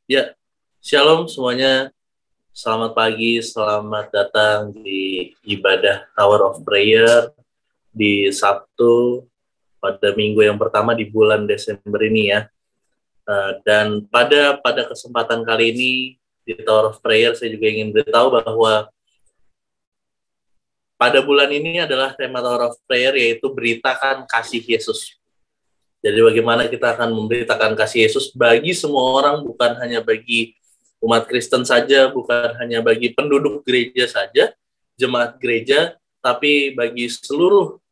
Ya, shalom semuanya. Selamat pagi, selamat datang di ibadah Tower of Prayer di Sabtu pada minggu yang pertama di bulan Desember ini ya. Dan pada kesempatan kali ini di Tower of Prayer saya juga ingin beritahu bahwa pada bulan ini adalah tema Tower of Prayer yaitu beritakan kasih Yesus. Jadi bagaimana kita akan memberitakan kasih Yesus bagi semua orang, bukan hanya bagi umat Kristen saja, bukan hanya bagi penduduk gereja saja, jemaat gereja, tapi bagi seluruh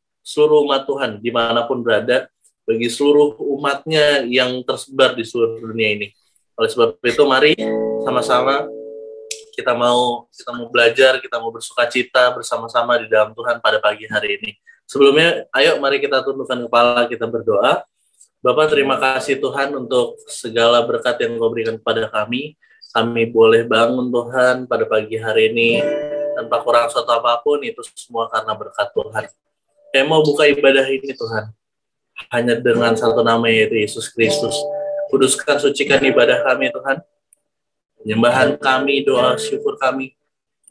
umat Tuhan, dimanapun berada, bagi seluruh umatnya yang tersebar di seluruh dunia ini. Oleh sebab itu, mari sama-sama kita mau belajar, kita mau bersukacita bersama-sama di dalam Tuhan pada pagi hari ini. Sebelumnya, ayo mari kita tundukkan kepala, kita berdoa. Bapak, terima kasih Tuhan untuk segala berkat yang Kau berikan kepada kami. Kami boleh bangun Tuhan pada pagi hari ini tanpa kurang suatu apapun, itu semua karena berkat Tuhan. Kami mau buka ibadah ini Tuhan, hanya dengan satu nama yaitu Yesus Kristus. Kuduskan, sucikan ibadah kami Tuhan. Penyembahan kami, doa syukur kami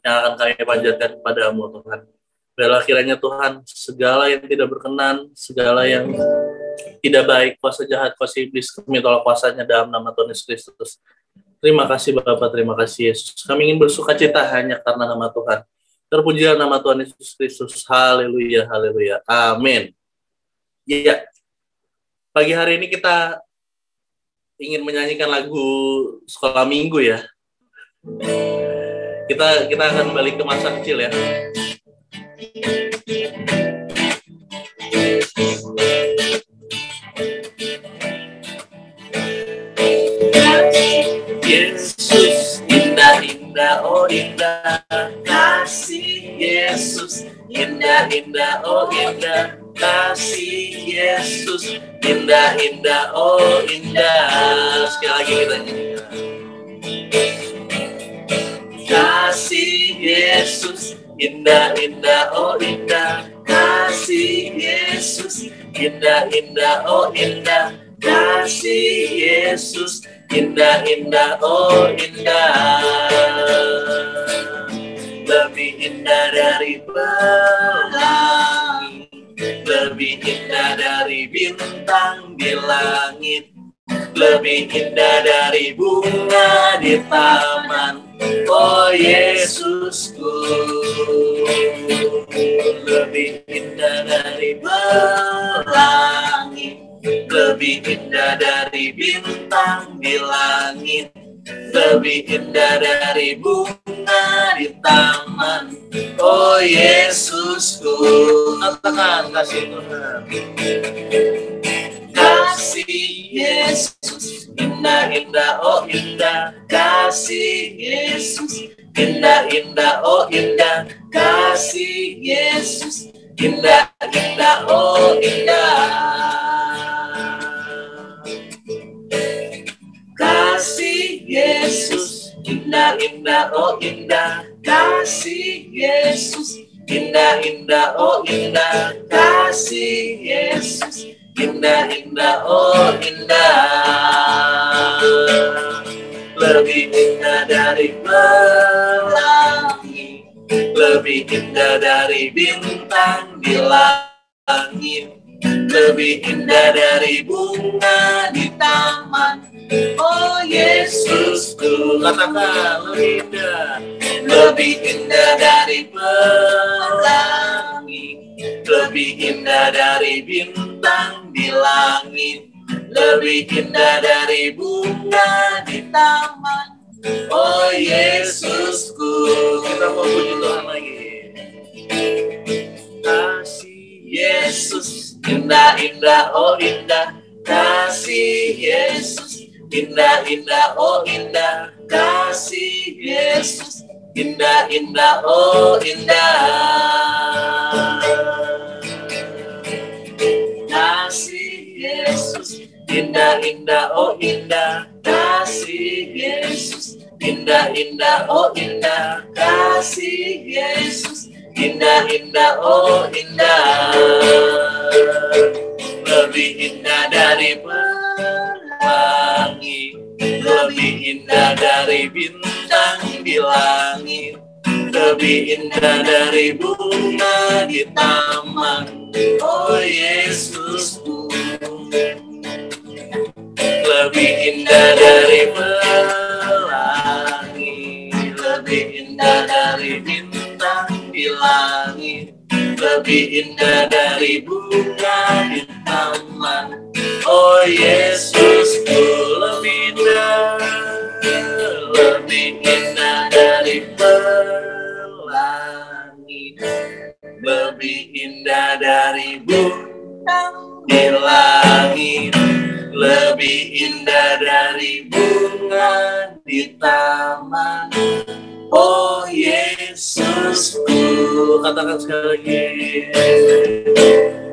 yang akan kami panjatkan kepadamu Tuhan. Biarlah kiranya Tuhan, segala yang tidak berkenan, segala yang tidak baik, kuasa jahat, kuasa iblis, kami tolak kuasanya dalam nama Tuhan Yesus Kristus. Terima kasih Bapak, terima kasih Yesus. Kami ingin bersukacita hanya karena nama Tuhan. Terpujilah nama Tuhan Yesus Kristus. Haleluya, haleluya. Amin. Ya, pagi hari ini kita ingin menyanyikan lagu sekolah minggu ya. Kita akan balik ke masa kecil ya. Yesus, indah-indah, oh indah, kasih Yesus, indah-indah, oh indah, kasih Yesus, indah-indah, oh indah. Sekali lagi kita nyanyikan. Kasih Yesus, indah-indah, oh indah, kasih Yesus, indah-indah, oh indah, kasih Yesus, indah-indah, oh indah. Lebih indah dari pelangi, lebih indah dari bintang di langit, lebih indah dari bunga di taman, oh Yesusku. Lebih indah dari pelangi, lebih indah dari bintang di langit, lebih indah dari bunga di taman, oh Yesusku. Katakan kasih Tuhan. Kasih Yesus, indah-indah, oh indah, kasih Yesus, indah-indah, oh indah, kasih Yesus, indah-indah, oh indah. Kasih Yesus, indah-indah, oh indah, kasih Yesus, indah-indah, oh indah, kasih Yesus, indah-indah, oh indah. Lebih indah dari pelangi, lebih indah dari bintang di langit, lebih indah dari bunga di taman, oh Yesusku. Katakan lebih indah. Lebih indah dari pelangi, lebih indah dari bintang di langit, lebih indah dari bunga di taman, oh Yesusku. Kita mau puji Tuhan lagi. Kasih Yesus, indah-indah, oh indah, kasih Yesus, Indah, indah, oh indah, kasih Yesus. Indah, indah, oh indah, kasih Yesus. Indah, indah, oh indah, kasih Yesus. Indah, indah, oh indah, kasih Yesus. Indah, indah, oh indah, lebih indah dari pelangi, lebih indah dari bintang di langit, lebih indah dari bunga di taman. Oh Yesusku, lebih indah dari pelangi, lebih indah dari bintang di langit, lebih indah dari bunga di taman. Oh Yesusku, lebih indah dari pelangi, lebih indah dari bintang di langit, lebih indah dari bunga di taman. Oh Yesusku, katakan sekali lagi,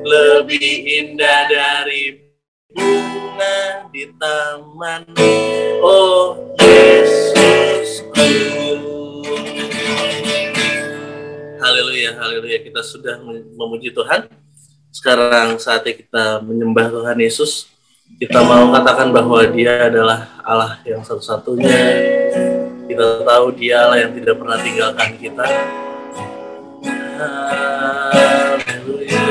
lebih indah dari bunga di taman. Oh Yesusku. Haleluya, haleluya. Kita sudah memuji Tuhan. Sekarang saatnya kita menyembah Tuhan Yesus. Kita mau katakan bahwa Dia adalah Allah yang satu-satunya. Kita tahu Dia Allah yang tidak pernah tinggalkan kita. Haleluya.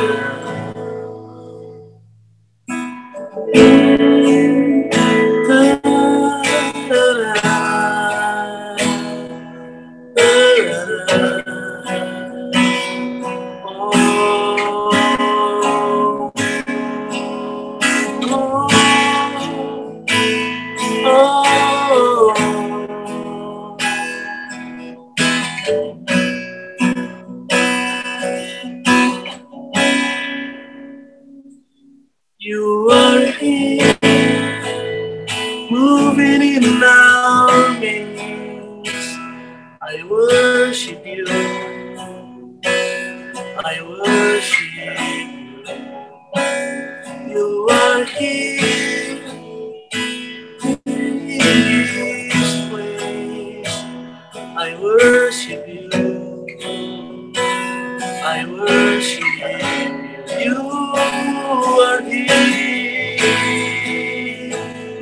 You are here, moving in our midst. I worship you, I worship you. You are here in this place. I worship you, I worship you. You are here,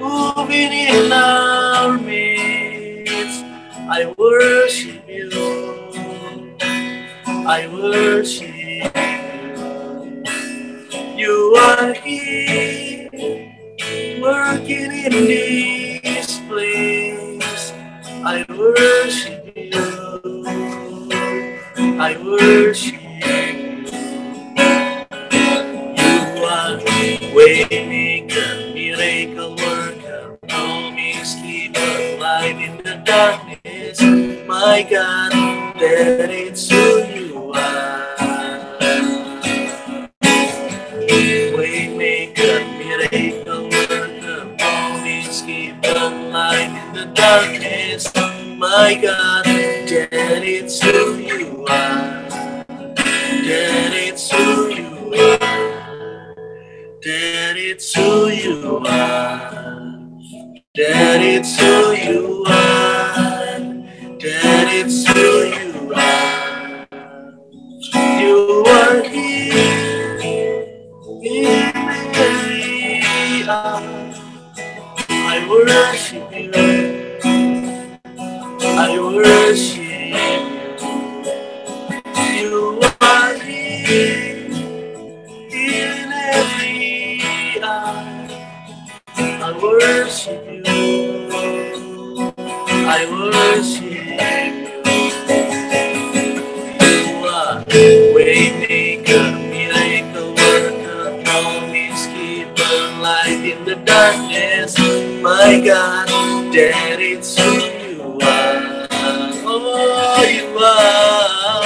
moving in our midst. I worship you, I worship you. You are here, working in this place. I worship you, I worship you. Waymaker, miracle worker, promise keeper, light in the darkness. My God, that it's who you are. Waymaker, miracle worker, promise keeper, light in the darkness. My God, that it's who you are. That it's who you are. That it's who you are. That it's who you are. That it's who you are. You are here in every hour. I worship you, I worship you. You are here in every hour. I worship you, I worship you. You are waymaker, miracle worker, promise keeper, light in the darkness. My God, that it's who you are. Oh, you are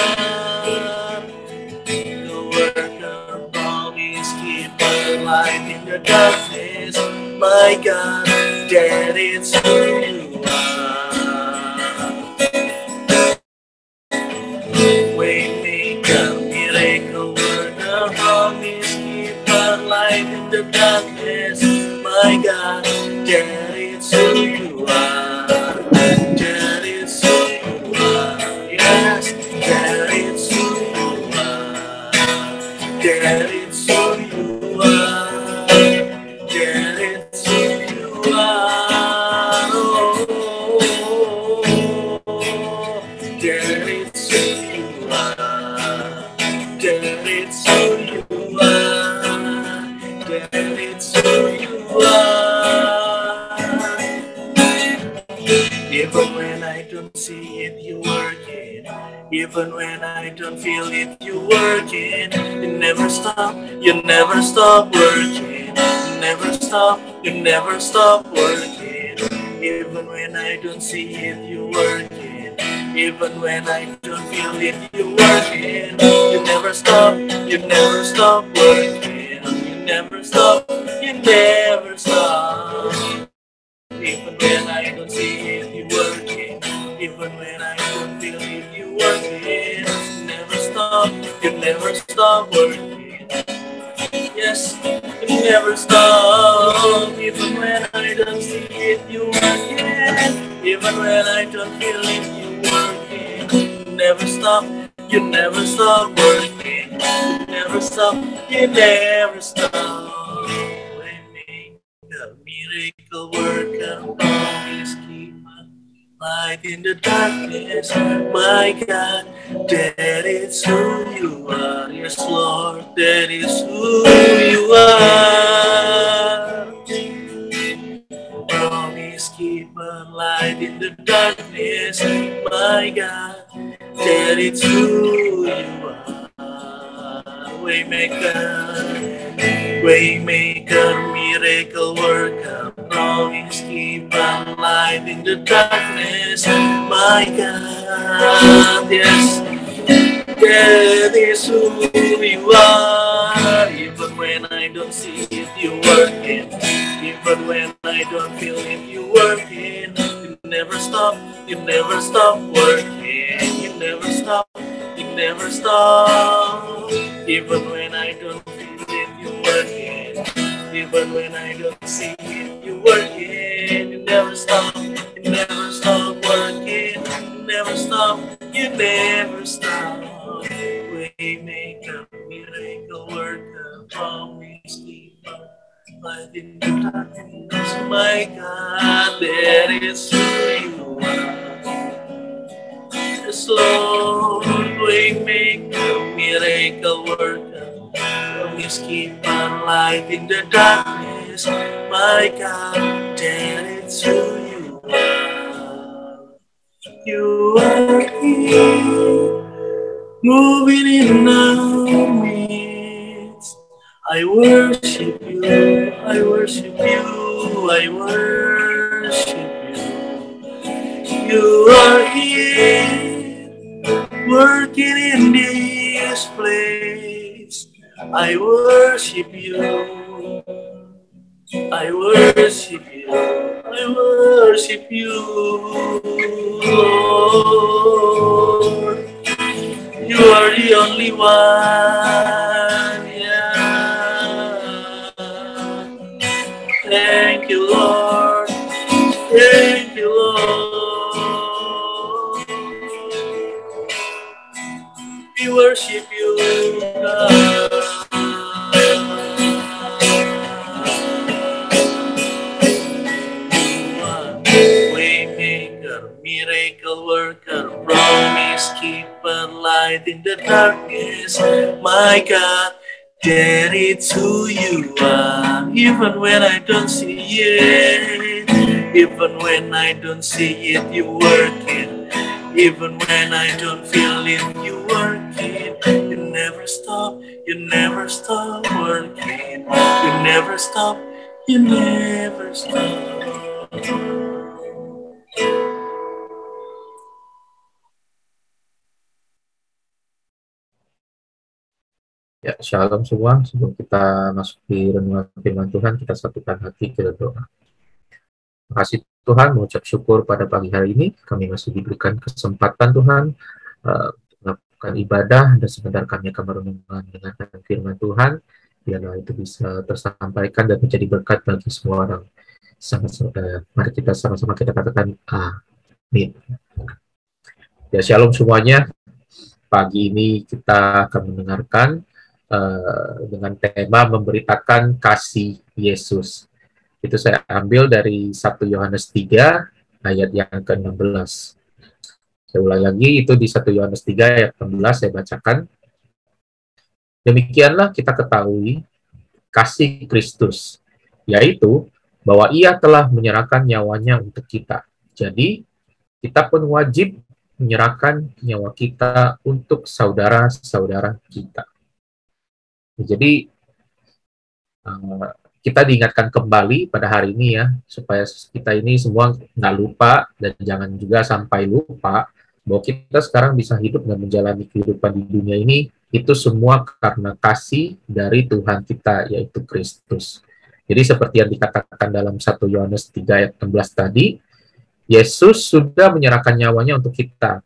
the worker, promise keeper, light in the darkness. My God, that it's who you are. Waymaker, miracle worker, promise keeper, light in the darkness. My God, that it's who you are. That it's who you are. Yes, that it's who you are. That it's who you are. That it's who you are. Oh, that it's who you are. That it's who you are. That it's who you are. Even when I don't see it, you working. Even when I don't feel it, you working. You never stop, you never stop working. You never stop, you never stop working. Even when I don't see it, you working. Even when I don't feel it, you working. You never stop, you never stop working. You never stop, you never stop. Even when I don't see it, you working. Even when I don't feel it, you working. You never stop, you never stop working. Yes, you never stop. Even when I don't see it, you working. Even when I don't feel it, you working. You never stop, you never stop working. You never stop, you never stop. The miracle worker, promise keeper, light in the darkness. My God, that is who you are. Yes, Lord, that is who you are. Promise keeper, light in the darkness. My God, that is who you are. Waymaker, miracle worker, promise keeper, light in the darkness. My God, yes, that is who you are. Even when I don't see it, you working. Even when I don't feel it, you working. You never stop, you never stop working. You never stop, you never stop. Even when I don't feel it, you working. Even when I don't see it, you working. You never stop, you never stop working. You never stop, you never stop. Waymaker, miracle worker, promise keeper, light in the darkness. My God, that is who you are. Yes, Lord, waymaker, miracle worker, promise keeper, light in the darkness. My God, that is who you are. You are here, moving in our midst. I worship you, I worship you, I worship you. You are here, working in this place. I worship you, I worship you, I worship you, Lord. You are the only one, yeah. Thank you, Lord. Thank you, Lord. We worship you, God. Waymaker, miracle worker, promise keeper, light in the darkness. My God, that it's who you are. Even when I don't see it, even when I don't see it, you working. Even when I don't feel it, you working. You never stop, you never stop working. You never stop, you never stop. Ya, shalom semua. Sebelum kita masuk di renungan firman Tuhan, kita satukan hati, kita doa. Terima kasih Tuhan, mengucap syukur pada pagi hari ini. Kami masih diberikan kesempatan Tuhan untuk melakukan ibadah, dan sebentar kami akan mendengarkan firman Tuhan. Biarlah itu bisa tersampaikan dan menjadi berkat bagi semua orang. Mari kita sama-sama kita katakan amin. Ya, shalom semuanya. Pagi ini kita akan mendengarkan dengan tema memberitakan kasih Yesus. Itu saya ambil dari 1 Yohanes 3 ayat yang ke-16. Saya ulang lagi, itu di 1 Yohanes 3 ayat 16 saya bacakan. Demikianlah kita ketahui kasih Kristus, yaitu bahwa Ia telah menyerahkan nyawanya untuk kita. Jadi, kita pun wajib menyerahkan nyawa kita untuk saudara-saudara kita. Jadi, kita diingatkan kembali pada hari ini ya, supaya kita ini semua nggak lupa, dan jangan juga sampai lupa bahwa kita sekarang bisa hidup dan menjalani kehidupan di dunia ini, itu semua karena kasih dari Tuhan kita, yaitu Kristus. Jadi seperti yang dikatakan dalam 1 Yohanes 3 ayat 16 tadi, Yesus sudah menyerahkan nyawanya untuk kita.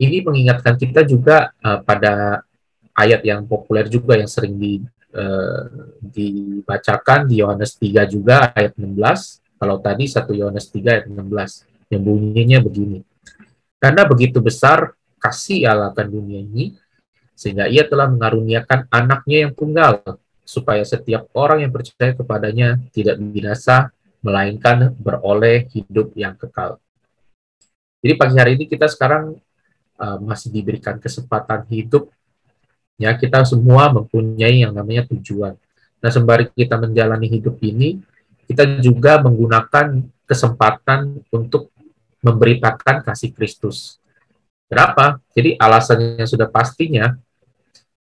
Ini mengingatkan kita juga pada ayat yang populer juga yang sering dibacakan di Yohanes 3 juga ayat 16. Kalau tadi 1 Yohanes 3 ayat 16 yang bunyinya begini. Karena begitu besar kasih Allah akan dunia ini, sehingga Ia telah mengaruniakan anaknya yang tunggal, supaya setiap orang yang percaya kepadanya tidak binasa, melainkan beroleh hidup yang kekal. Jadi pagi hari ini kita sekarang masih diberikan kesempatan hidup. Ya, kita semua mempunyai yang namanya tujuan. Nah, sembari kita menjalani hidup ini, kita juga menggunakan kesempatan untuk memberitakan kasih Kristus. Kenapa? Jadi alasannya sudah pastinya,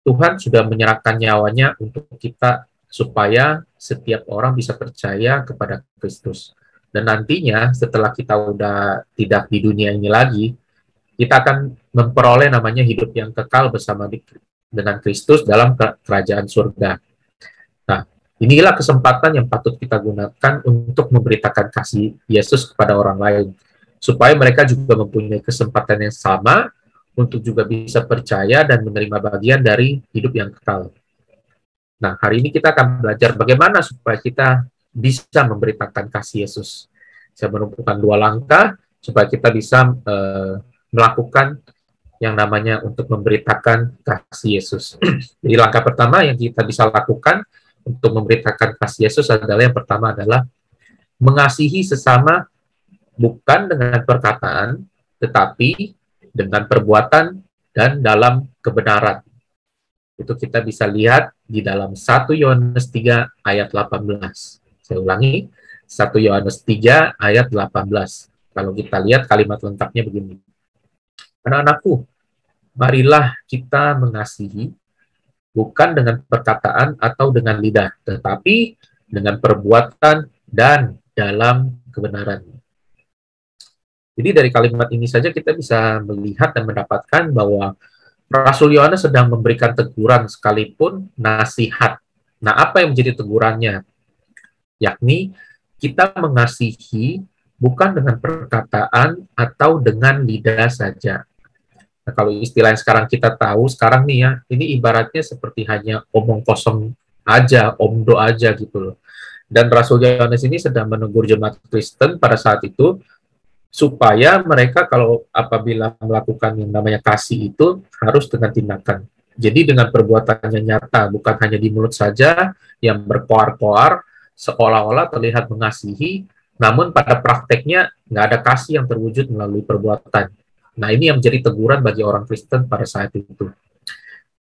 Tuhan sudah menyerahkan nyawanya untuk kita, supaya setiap orang bisa percaya kepada Kristus. Dan nantinya, setelah kita udah tidak di dunia ini lagi, kita akan memperoleh namanya hidup yang kekal bersama dengan Kristus dalam kerajaan surga. Nah, inilah kesempatan yang patut kita gunakan untuk memberitakan kasih Yesus kepada orang lain, supaya mereka juga mempunyai kesempatan yang sama untuk juga bisa percaya dan menerima bagian dari hidup yang kekal. Nah, hari ini kita akan belajar bagaimana supaya kita bisa memberitakan kasih Yesus. Saya menumpukan 2 langkah supaya kita bisa melakukan yang namanya untuk memberitakan kasih Yesus. Jadi langkah pertama yang kita bisa lakukan untuk memberitakan kasih Yesus adalah, yang pertama adalah mengasihi sesama, bukan dengan perkataan, tetapi dengan perbuatan dan dalam kebenaran. Itu kita bisa lihat di dalam 1 Yohanes 3 ayat 18. Saya ulangi, 1 Yohanes 3 ayat 18. Kalau kita lihat kalimat lengkapnya begini. Anak-anakku, marilah kita mengasihi, bukan dengan perkataan atau dengan lidah, tetapi dengan perbuatan dan dalam kebenaran. Jadi dari kalimat ini saja kita bisa melihat dan mendapatkan bahwa Rasul Yohanes sedang memberikan teguran sekalipun nasihat. Nah, apa yang menjadi tegurannya? Yakni kita mengasihi bukan dengan perkataan atau dengan lidah saja. Nah, kalau istilah yang sekarang kita tahu, sekarang nih ya, ini ibaratnya seperti hanya omong kosong aja, omdo aja gitu loh. Dan Rasul Yohanes ini sedang menegur jemaat Kristen pada saat itu, supaya mereka kalau apabila melakukan yang namanya kasih itu, harus dengan tindakan. Jadi dengan perbuatannya nyata, bukan hanya di mulut saja, yang berkoar-koar, seolah-olah terlihat mengasihi, namun pada prakteknya nggak ada kasih yang terwujud melalui perbuatan. Nah, ini yang menjadi teguran bagi orang Kristen pada saat itu.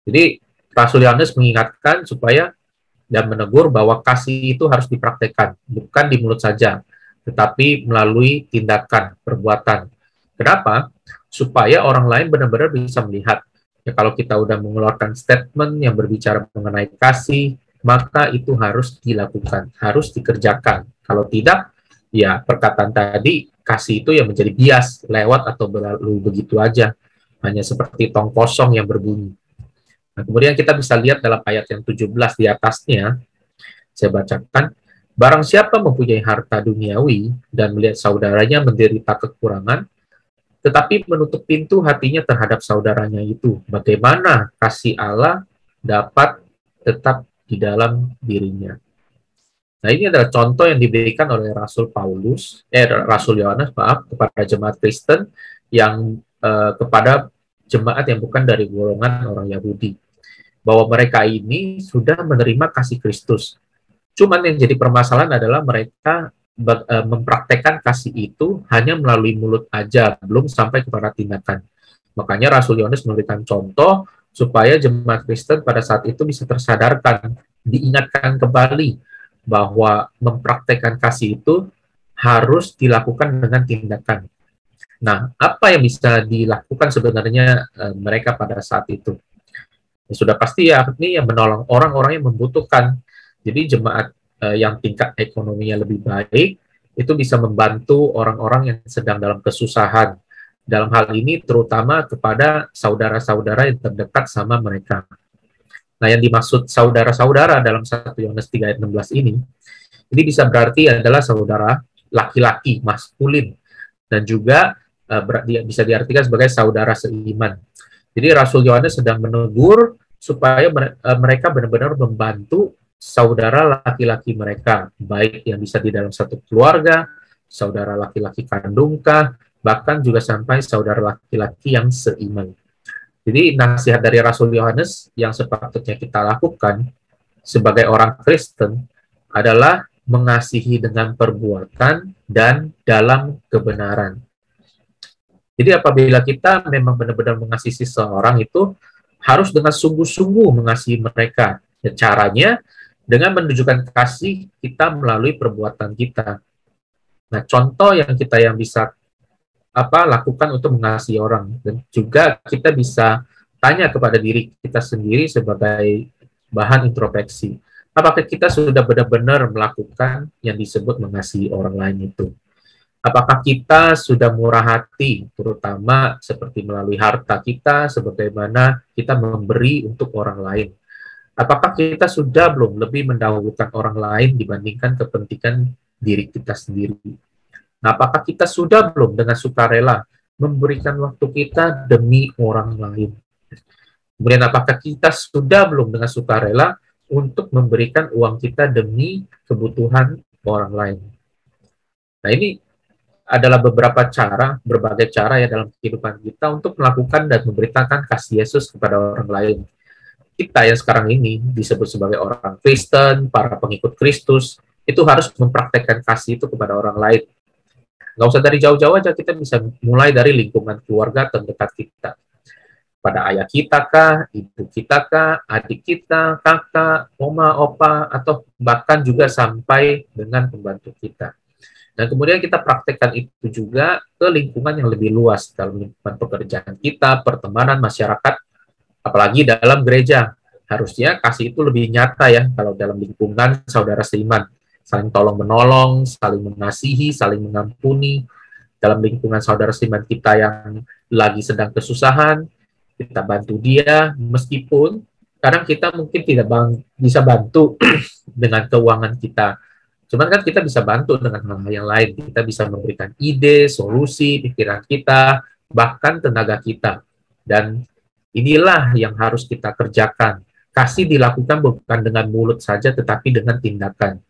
Jadi, Rasul Yohanes mengingatkan supaya dan menegur bahwa kasih itu harus dipraktekkan, bukan di mulut saja, tetapi melalui tindakan, perbuatan. Kenapa? Supaya orang lain benar-benar bisa melihat. Ya, kalau kita udah mengeluarkan statement yang berbicara mengenai kasih, maka itu harus dilakukan, harus dikerjakan. Kalau tidak, ya perkataan tadi, kasih itu yang menjadi bias, lewat atau berlalu begitu aja. Hanya seperti tong kosong yang berbunyi. Nah, kemudian kita bisa lihat dalam ayat yang 17 di atasnya, saya bacakan, Barang siapa mempunyai harta duniawi dan melihat saudaranya menderita kekurangan, tetapi menutup pintu hatinya terhadap saudaranya itu, bagaimana kasih Allah dapat tetap di dalam dirinya? Nah, ini adalah contoh yang diberikan oleh Rasul Yohanes, maaf, kepada jemaat Kristen yang kepada jemaat yang bukan dari golongan orang Yahudi, bahwa mereka ini sudah menerima kasih Kristus. Cuman yang jadi permasalahan adalah mereka mempraktekkan kasih itu hanya melalui mulut aja, belum sampai kepada tindakan. Makanya Rasul Yohanes memberikan contoh supaya jemaat Kristen pada saat itu bisa tersadarkan, diingatkan kembali bahwa mempraktekkan kasih itu harus dilakukan dengan tindakan. Nah, apa yang bisa dilakukan sebenarnya mereka pada saat itu? Ya, sudah pasti ya, ini yang menolong orang-orang yang membutuhkan. Jadi jemaat yang tingkat ekonominya lebih baik, itu bisa membantu orang-orang yang sedang dalam kesusahan. Dalam hal ini terutama kepada saudara-saudara yang terdekat sama mereka. Nah, yang dimaksud saudara-saudara dalam 1 Yohanes 3 ayat 16 ini bisa berarti adalah saudara laki-laki, maskulin, dan juga bisa diartikan sebagai saudara seiman. Jadi Rasul Yohanes sedang menegur supaya mereka benar-benar membantu saudara laki-laki mereka, baik yang bisa di dalam satu keluarga, saudara laki-laki kandungkah, bahkan juga sampai saudara laki-laki yang seiman. Jadi nasihat dari Rasul Yohanes yang sepatutnya kita lakukan sebagai orang Kristen adalah mengasihi dengan perbuatan dan dalam kebenaran. Jadi apabila kita memang benar-benar mengasihi seseorang, itu harus dengan sungguh-sungguh mengasihi mereka. Ya, caranya dengan menunjukkan kasih kita melalui perbuatan kita. Nah, contoh yang kita bisa lakukan untuk mengasihi orang, dan juga kita bisa tanya kepada diri kita sendiri sebagai bahan introspeksi. Apakah kita sudah benar-benar melakukan yang disebut mengasihi orang lain itu? Apakah kita sudah murah hati, terutama seperti melalui harta kita, sebagaimana kita memberi untuk orang lain? Apakah kita sudah belum lebih mendahulukan orang lain dibandingkan kepentingan diri kita sendiri? Nah, apakah kita sudah belum dengan sukarela memberikan waktu kita demi orang lain? Kemudian apakah kita sudah belum dengan sukarela untuk memberikan uang kita demi kebutuhan orang lain? Nah, ini adalah berbagai cara ya dalam kehidupan kita untuk melakukan dan memberitakan kasih Yesus kepada orang lain. Kita yang sekarang ini disebut sebagai orang Kristen, para pengikut Kristus, itu harus mempraktekkan kasih itu kepada orang lain. Nggak usah dari jauh-jauh aja, kita bisa mulai dari lingkungan keluarga terdekat kita. Pada ayah kita kah, ibu kita kah, adik kita, kakak, oma, opa, atau bahkan juga sampai dengan pembantu kita. Dan kemudian kita praktekkan itu juga ke lingkungan yang lebih luas, dalam lingkungan pekerjaan kita, pertemanan, masyarakat, apalagi dalam gereja. Harusnya kasih itu lebih nyata ya, kalau dalam lingkungan saudara seiman. Saling tolong-menolong, saling mengasihi, saling mengampuni. Dalam lingkungan saudara seiman kita yang lagi sedang kesusahan, kita bantu dia, meskipun kadang kita mungkin tidak bisa bantu dengan keuangan kita. Cuman kan kita bisa bantu dengan hal-hal yang lain. Kita bisa memberikan ide, solusi, pikiran kita, bahkan tenaga kita. Dan inilah yang harus kita kerjakan. Kasih dilakukan bukan dengan mulut saja, tetapi dengan tindakan.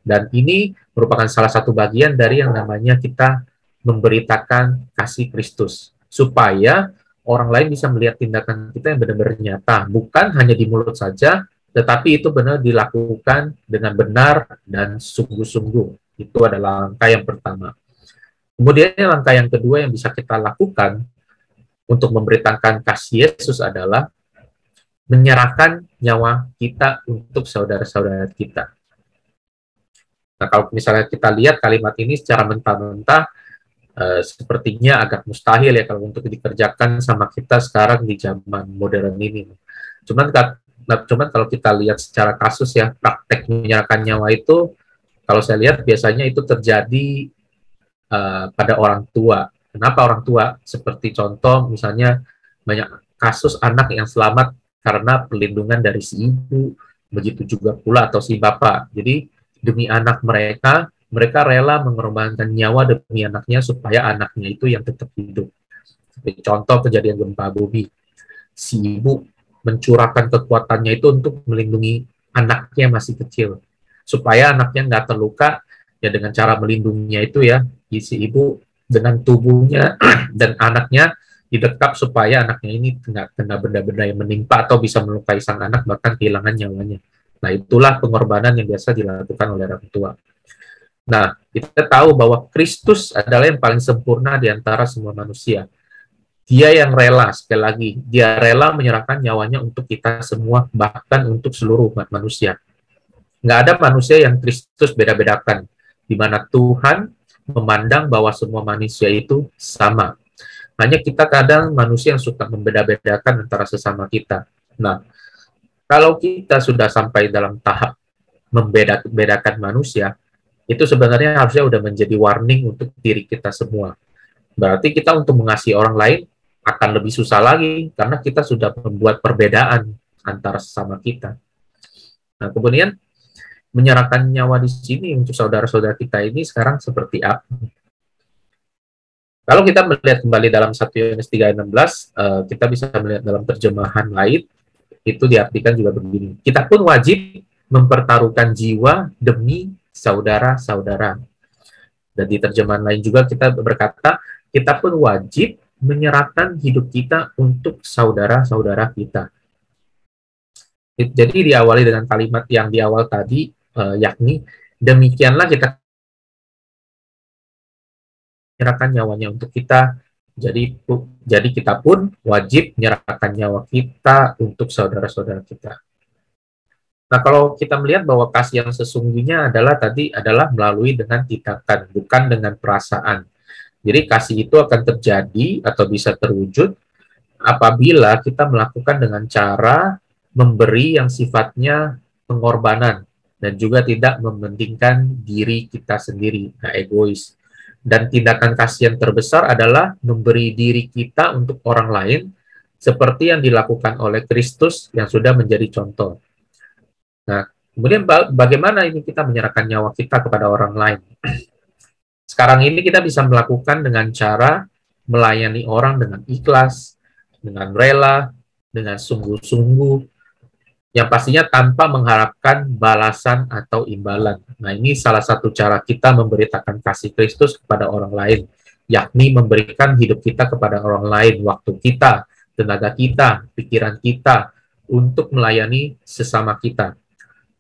Dan ini merupakan salah satu bagian dari yang namanya kita memberitakan kasih Kristus, supaya orang lain bisa melihat tindakan kita yang benar-benar nyata, bukan hanya di mulut saja, tetapi itu benar dilakukan dengan benar dan sungguh-sungguh. Itu adalah langkah yang pertama. Kemudian langkah yang kedua yang bisa kita lakukan untuk memberitakan kasih Yesus adalah menyerahkan nyawa kita untuk saudara-saudara kita. Nah, kalau misalnya kita lihat kalimat ini secara mentah-mentah, sepertinya agak mustahil ya kalau untuk dikerjakan sama kita sekarang di zaman modern ini. Cuman kalau kita lihat secara kasus ya, praktek menyerahkan nyawa itu, kalau saya lihat biasanya itu terjadi pada orang tua. Kenapa orang tua? Seperti contoh misalnya banyak kasus anak yang selamat karena perlindungan dari si ibu, begitu juga pula atau si bapak. Jadi demi anak mereka, mereka rela mengorbankan nyawa demi anaknya supaya anaknya itu yang tetap hidup. Seperti contoh kejadian gempa bumi, si ibu mencurahkan kekuatannya itu untuk melindungi anaknya yang masih kecil, supaya anaknya nggak terluka, ya dengan cara melindunginya itu ya, si ibu dengan tubuhnya dan anaknya didekap supaya anaknya ini nggak kena benda-benda yang menimpa atau bisa melukai sang anak bahkan kehilangan nyawanya. Nah, itulah pengorbanan yang biasa dilakukan oleh orang tua. Nah, kita tahu bahwa Kristus adalah yang paling sempurna di antara semua manusia. Dia yang rela, sekali lagi, dia rela menyerahkan nyawanya untuk kita semua, bahkan untuk seluruh umat manusia. Nggak ada manusia yang Kristus beda-bedakan, di mana Tuhan memandang bahwa semua manusia itu sama. Hanya kita kadang manusia yang suka membeda-bedakan antara sesama kita. Nah, kalau kita sudah sampai dalam tahap membedakan manusia, itu sebenarnya harusnya udah menjadi warning untuk diri kita semua. Berarti kita untuk mengasihi orang lain akan lebih susah lagi, karena kita sudah membuat perbedaan antara sesama kita. Nah, kemudian menyerahkan nyawa di sini untuk saudara-saudara kita ini sekarang seperti apa? Kalau kita melihat kembali dalam 1 Yohanes 3:16, kita bisa melihat dalam terjemahan lain, itu diartikan juga begini. Kita pun wajib mempertaruhkan jiwa demi saudara-saudara. Dan di terjemahan lain juga kita berkata, kita pun wajib menyerahkan hidup kita untuk saudara-saudara kita. Jadi diawali dengan kalimat yang di awal tadi, yakni, demikianlah kita menyerahkan nyawanya untuk kita, jadi kita pun wajib menyerahkan nyawa kita untuk saudara-saudara kita. Nah, kalau kita melihat bahwa kasih yang sesungguhnya adalah melalui dengan tindakan, bukan dengan perasaan. Jadi kasih itu akan terjadi atau bisa terwujud apabila kita melakukan dengan cara memberi yang sifatnya pengorbanan dan juga tidak mementingkan diri kita sendiri, nah, egois. Dan tindakan kasih yang terbesar adalah memberi diri kita untuk orang lain, seperti yang dilakukan oleh Kristus yang sudah menjadi contoh. Nah, kemudian bagaimana ini kita menyerahkan nyawa kita kepada orang lain? Sekarang ini kita bisa melakukan dengan cara melayani orang dengan ikhlas, dengan rela, dengan sungguh-sungguh, yang pastinya tanpa mengharapkan balasan atau imbalan. Nah, ini salah satu cara kita memberitakan kasih Kristus kepada orang lain, yakni memberikan hidup kita kepada orang lain, waktu kita, tenaga kita, pikiran kita, untuk melayani sesama kita.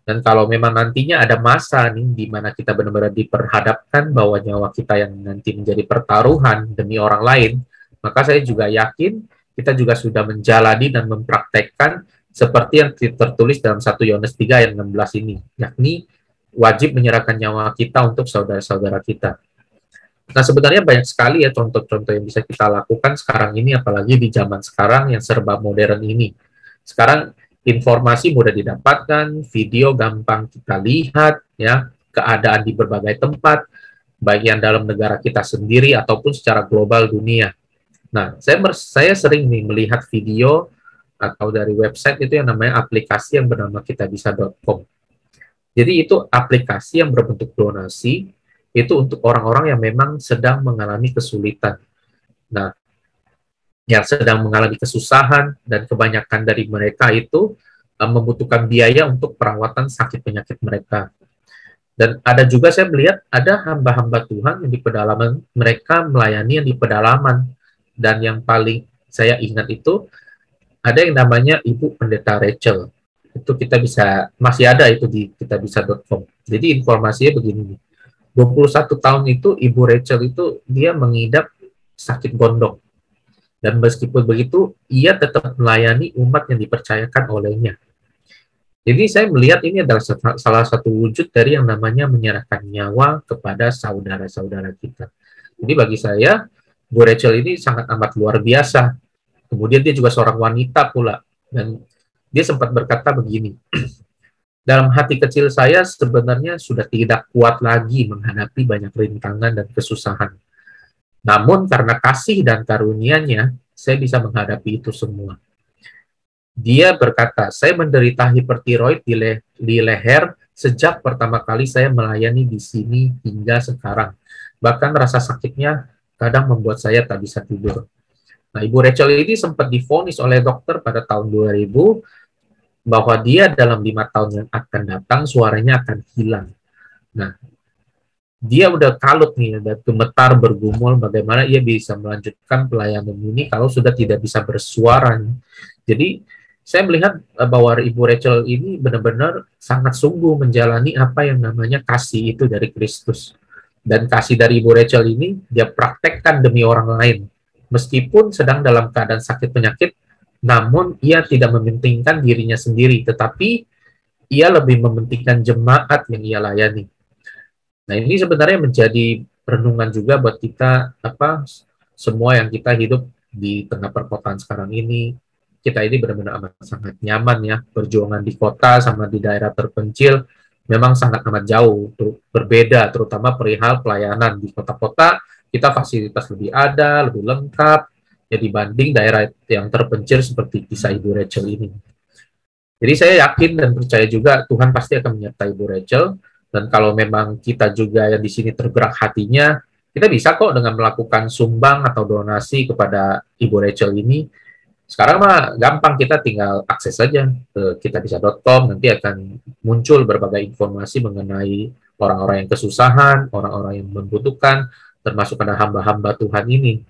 Dan kalau memang nantinya ada masa nih, di mana kita benar-benar diperhadapkan bahwa nyawa kita yang nanti menjadi pertaruhan demi orang lain, maka saya juga yakin kita juga sudah menjalani dan mempraktekkan seperti yang tertulis dalam 1 Yohanes 3 ayat 16 ini, yakni wajib menyerahkan nyawa kita untuk saudara-saudara kita. Nah, sebenarnya banyak sekali ya contoh-contoh yang bisa kita lakukan sekarang ini, apalagi di zaman sekarang yang serba modern ini. Sekarang informasi mudah didapatkan, video gampang kita lihat, ya, keadaan di berbagai tempat, baik yang dalam negara kita sendiri ataupun secara global dunia. Nah, saya sering nih melihat video atau dari website itu yang namanya aplikasi yang bernama kitabisa.com. Jadi itu aplikasi yang berbentuk donasi, itu untuk orang-orang yang memang sedang mengalami kesulitan. Nah, yang sedang mengalami kesusahan, dan kebanyakan dari mereka itu membutuhkan biaya untuk perawatan sakit penyakit mereka. Dan ada juga saya melihat ada hamba-hamba Tuhan yang di pedalaman, mereka melayani yang di pedalaman. Dan yang paling saya ingat itu, ada yang namanya Ibu Pendeta Rachel. Itu kita bisa, masih ada itu di kitabisa.com. Jadi informasinya begini, 21 tahun itu Ibu Rachel itu dia mengidap sakit gondok. Dan meskipun begitu, ia tetap melayani umat yang dipercayakan olehnya. Jadi saya melihat ini adalah salah satu wujud dari yang namanya menyerahkan nyawa kepada saudara-saudara kita. Jadi bagi saya, Bu Rachel ini sangat amat luar biasa. Kemudian dia juga seorang wanita pula. Dan dia sempat berkata begini, dalam hati kecil saya sebenarnya sudah tidak kuat lagi menghadapi banyak rintangan dan kesusahan. Namun karena kasih dan karunia-Nya, saya bisa menghadapi itu semua. Dia berkata, saya menderita hipertiroid di leher sejak pertama kali saya melayani di sini hingga sekarang. Bahkan rasa sakitnya kadang membuat saya tak bisa tidur. Nah, Ibu Rachel ini sempat divonis oleh dokter pada tahun 2000 bahwa dia dalam 5 tahun yang akan datang suaranya akan hilang. Nah, dia udah kalut nih, udah gemetar bergumul bagaimana ia bisa melanjutkan pelayanan ini kalau sudah tidak bisa bersuara. Jadi saya melihat bahwa Ibu Rachel ini benar-benar sangat sungguh menjalani apa yang namanya kasih itu dari Kristus. Dan kasih dari Ibu Rachel ini dia praktekkan demi orang lain. Meskipun sedang dalam keadaan sakit penyakit, namun ia tidak mementingkan dirinya sendiri, tetapi ia lebih mementingkan jemaat yang ia layani. Nah, ini sebenarnya menjadi renungan juga buat kita, semua yang kita hidup di tengah perkotaan sekarang ini. Kita ini benar-benar amat sangat nyaman ya, perjuangan di kota sama di daerah terpencil memang sangat amat jauh, berbeda, terutama perihal pelayanan. Di kota-kota kita fasilitas lebih ada, lebih lengkap, ya dibanding daerah yang terpencil seperti kisah Ibu Rachel ini. Jadi saya yakin dan percaya juga Tuhan pasti akan menyertai Ibu Rachel. Dan kalau memang kita juga yang di sini tergerak hatinya, kita bisa kok dengan melakukan sumbang atau donasi kepada Ibu Rachel ini. Sekarang mah gampang, kita tinggal akses saja ke kitabisa.com, nanti akan muncul berbagai informasi mengenai orang-orang yang kesusahan, orang-orang yang membutuhkan, termasuk ada hamba-hamba Tuhan ini.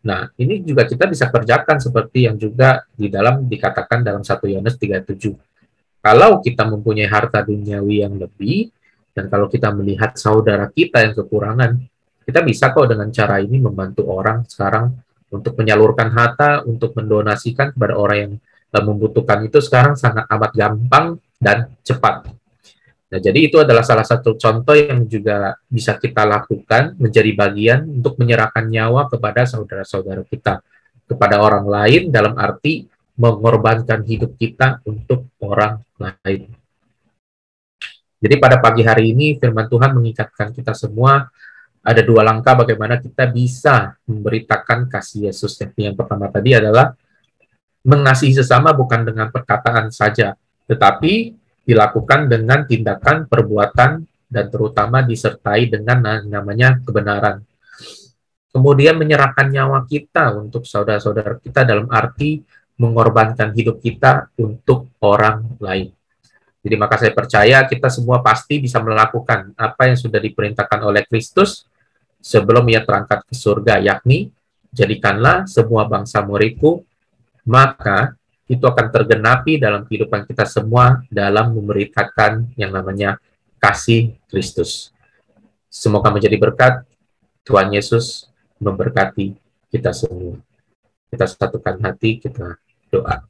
Nah, ini juga kita bisa kerjakan seperti yang juga di dalam dikatakan dalam 1 Yohanes 3:7. Kalau kita mempunyai harta duniawi yang lebih, dan kalau kita melihat saudara kita yang kekurangan, kita bisa kok dengan cara ini membantu orang sekarang untuk menyalurkan harta, untuk mendonasikan kepada orang yang membutuhkan. Itu sekarang sangat amat gampang dan cepat. Nah, jadi itu adalah salah satu contoh yang juga bisa kita lakukan, menjadi bagian untuk menyerahkan nyawa kepada saudara-saudara kita, kepada orang lain, dalam arti mengorbankan hidup kita untuk orang lain. Jadi pada pagi hari ini firman Tuhan mengikatkan kita semua, ada 2 langkah bagaimana kita bisa memberitakan kasih Yesus. Yang pertama tadi adalah mengasihi sesama bukan dengan perkataan saja, tetapi dilakukan dengan tindakan, perbuatan, dan terutama disertai dengan namanya kebenaran. Kemudian menyerahkan nyawa kita untuk saudara-saudara kita dalam arti mengorbankan hidup kita untuk orang lain. Jadi maka saya percaya kita semua pasti bisa melakukan apa yang sudah diperintahkan oleh Kristus sebelum ia terangkat ke surga, yakni jadikanlah semua bangsa muridku, maka itu akan tergenapi dalam kehidupan kita semua dalam memberitakan yang namanya kasih Kristus. Semoga menjadi berkat. Tuhan Yesus memberkati kita semua. Kita satukan hati, kita doa.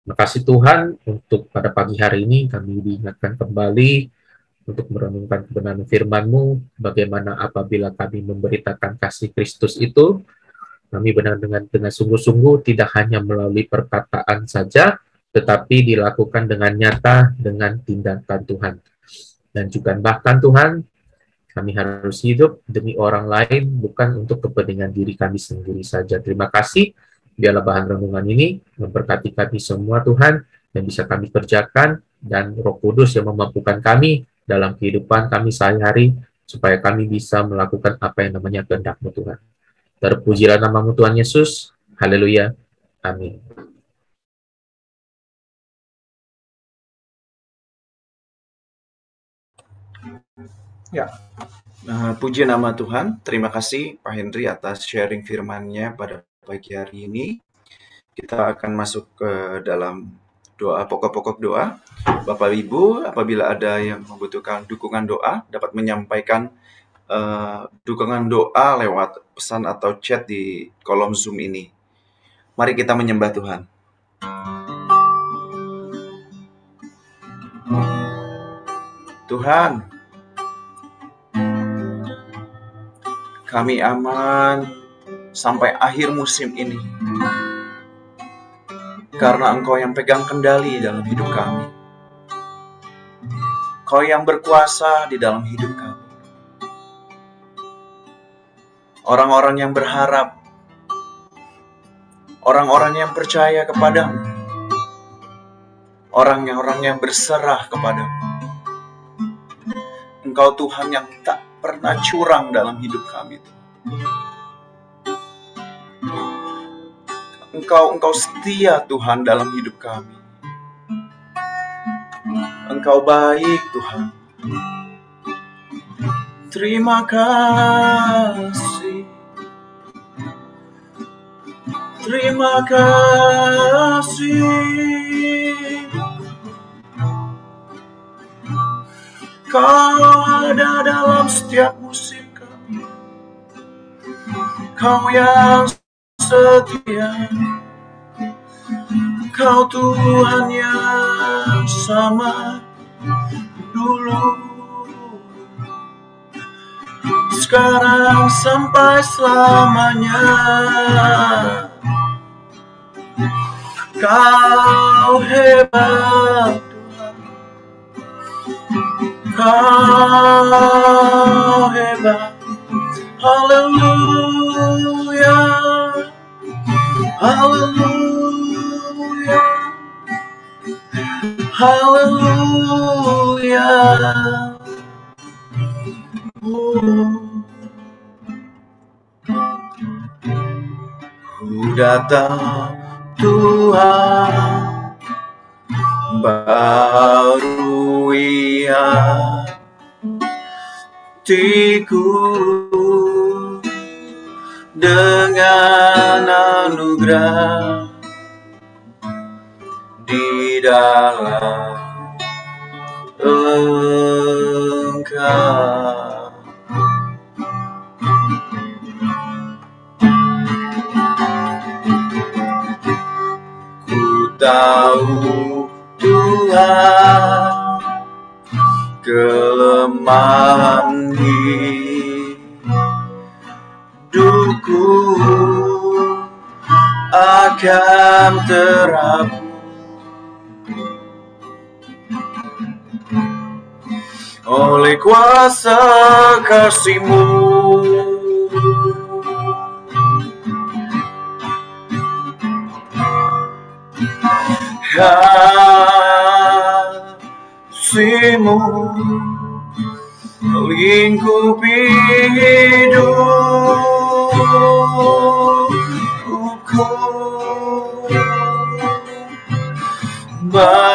Terima kasih Tuhan untuk pada pagi hari ini kami diingatkan kembali untuk merenungkan kebenaran firman-Mu, bagaimana apabila kami memberitakan kasih Kristus itu, kami benar dengan sungguh-sungguh tidak hanya melalui perkataan saja, tetapi dilakukan dengan nyata, dengan tindakan Tuhan. Dan juga bahkan Tuhan, kami harus hidup demi orang lain, bukan untuk kepentingan diri kami sendiri saja. Terima kasih. Biarlah bahan renungan ini memberkati kami semua Tuhan, yang bisa kami kerjakan, dan Roh Kudus yang memampukan kami dalam kehidupan kami sehari-hari, supaya kami bisa melakukan apa yang namanya kehendak-Mu Tuhan. Terpujilah nama-Mu Tuhan Yesus. Haleluya. Amin. Ya, puji nama Tuhan. Terima kasih Pak Henry atas sharing firman-Nya pada pagi hari ini. Kita akan masuk ke dalam doa, pokok-pokok doa. Bapak Ibu, apabila ada yang membutuhkan dukungan doa, dapat menyampaikan dukungan doa lewat pesan atau chat di kolom Zoom ini. Mari kita menyembah Tuhan. Tuhan, kami aman sampai akhir musim ini, karena Engkau yang pegang kendali dalam hidup kami. Kau yang berkuasa di dalam hidup kami. Orang-orang yang berharap, orang-orang yang percaya kepadamu, orang-orang yang berserah kepadamu. Engkau Tuhan yang tak pernah curang dalam hidup kami. Engkau setia Tuhan dalam hidup kami. Engkau baik Tuhan. Terima kasih. Terima kasih. Kau ada dalam setiap musim kami. Kau yang setia. Kau Tuhan yang sama dulu, sekarang sampai selamanya. Kau hebat Tuhan. Kau hebat. Haleluya. Haleluya. Haleluya. Ku datang Tuhan, barui hatiku dengan anugerah di dalam Engkau. Ku tahu Tuhan kelemahan hidupku akan terhapus oleh kuasa kasih-Mu. Kasih-Mu melingkupi hidupku, bawaku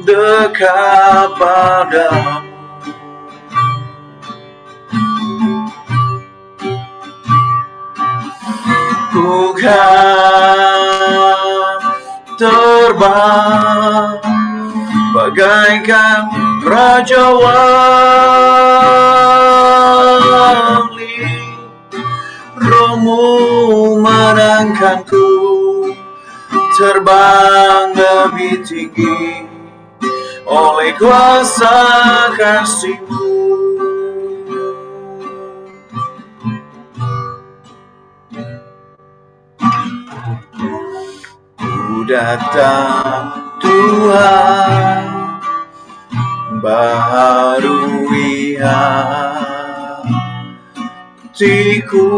dekat padamu. Ku kan terbang bagaikan raja wali, Roh-Mu menangkanku terbang lebih tinggi oleh kuasa kasih-Mu. Ku datang Tuhan, barui hatiku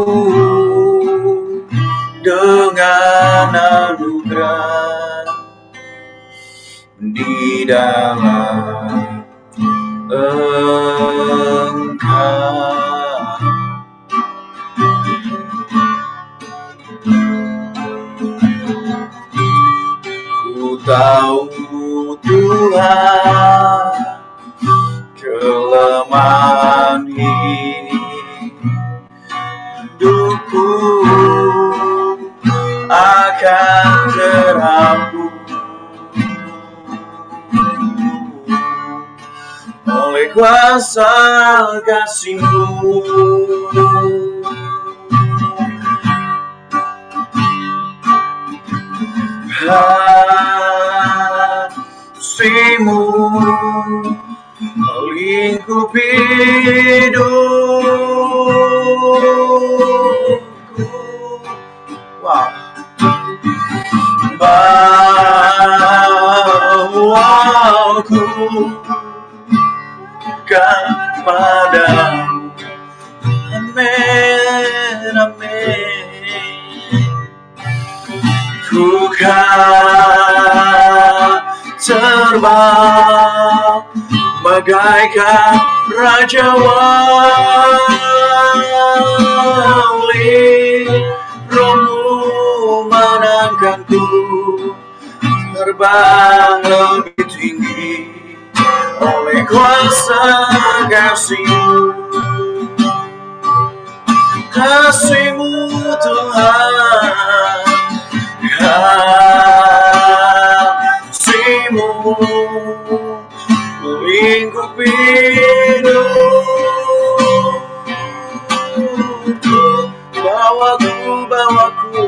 dengan anugerah di dalam Engkau. Ku tahu Tuhan kelemahan hidupku akan terhapus oleh kuasa kasih-Mu. Kasih-Mu melingkupi hidupku, bawaku kepadamu. Amin, amin. Ku kan bagaikan Raja Wali, Roh-Mu menangkanku terbang lebih tinggi oleh kuasa kasih-Mu. Kasih-Mu Tuhan, kasih-Mu melingkupi hidupku. Bawaku, bawaku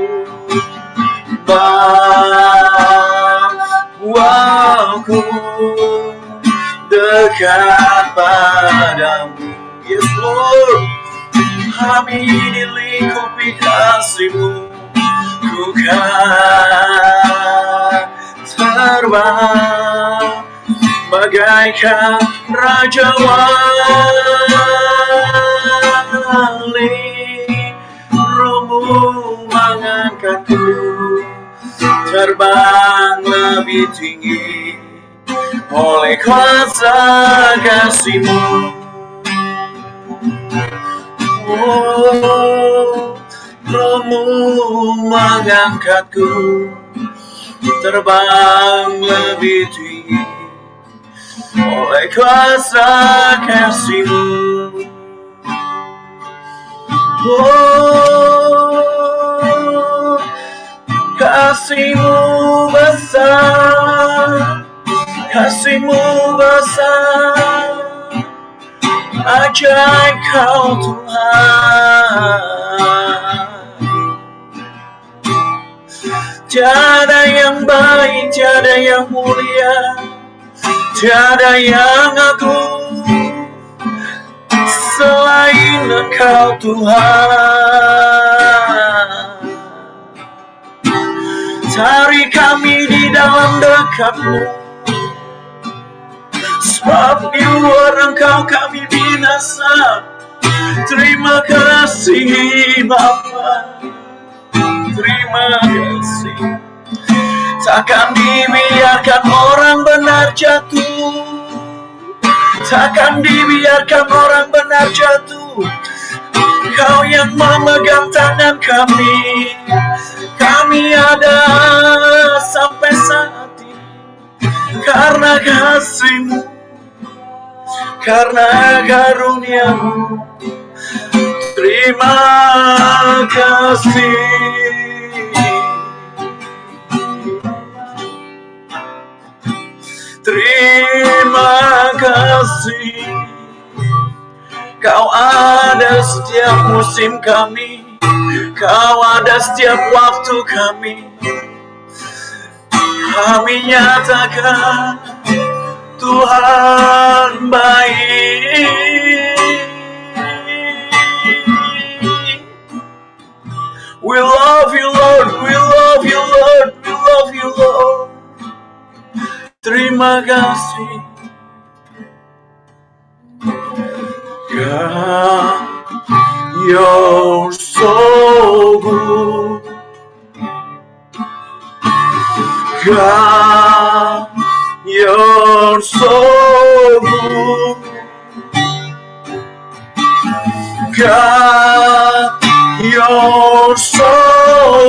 dekat padamu. Yes Lord, kami dilingkupi kasih-Mu, ku kan terbang bagaikan Raja Wali. Roh-Mu mengangkatku terbang lebih tinggi oleh kuasa kasih-Mu. Oh, Roh-Mu mengangkatku terbang lebih tinggi oleh kuasa kasih-Mu. Oh, kasih-Mu besar, kasih-Mu besar, ajaib Kau Tuhan. Tiada yang baik, tiada yang mulia, tiada yang agung selain Engkau Tuhan. Tarik kami di dalam dekat-Mu, sebab di luar Engkau kami binasa. Terima kasih Bapa, terima kasih. Takkan dibiarkan orang benar jatuh, takkan dibiarkan orang benar jatuh. Kau yang memegang tangan kami, kami ada sampai saat ini karena kasih-Mu, karena karunia-Mu. Terima kasih. Terima kasih. Kau ada setiap musim kami, Kau ada setiap waktu kami. Kami nyatakan Tuhan baik. We love You Lord, we love You Lord, we love You Lord. Terima kasih. God, You're so good. God, You're so good. God, You're so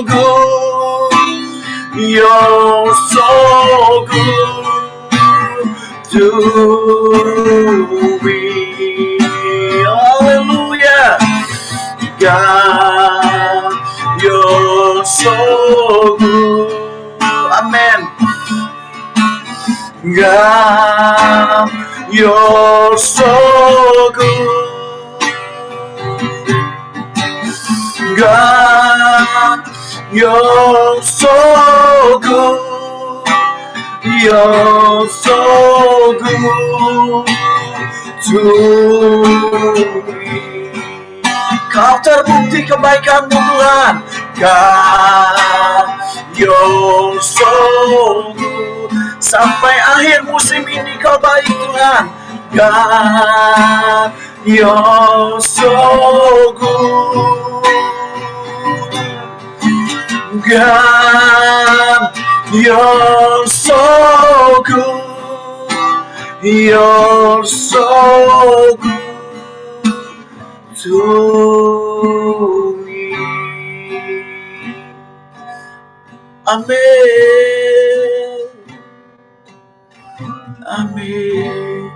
good. You're so good to me. Hallelujah. God, You're so good. Amen. God, You're so good. God, You're so good. You're so good to me. Kau terbukti kebaikan-Mu Tuhan. God, You're so good. Sampai akhir musim ini Kau baik Tuhan. God, You're so good. God, You're so good. You're so good to me. Amen. Amin.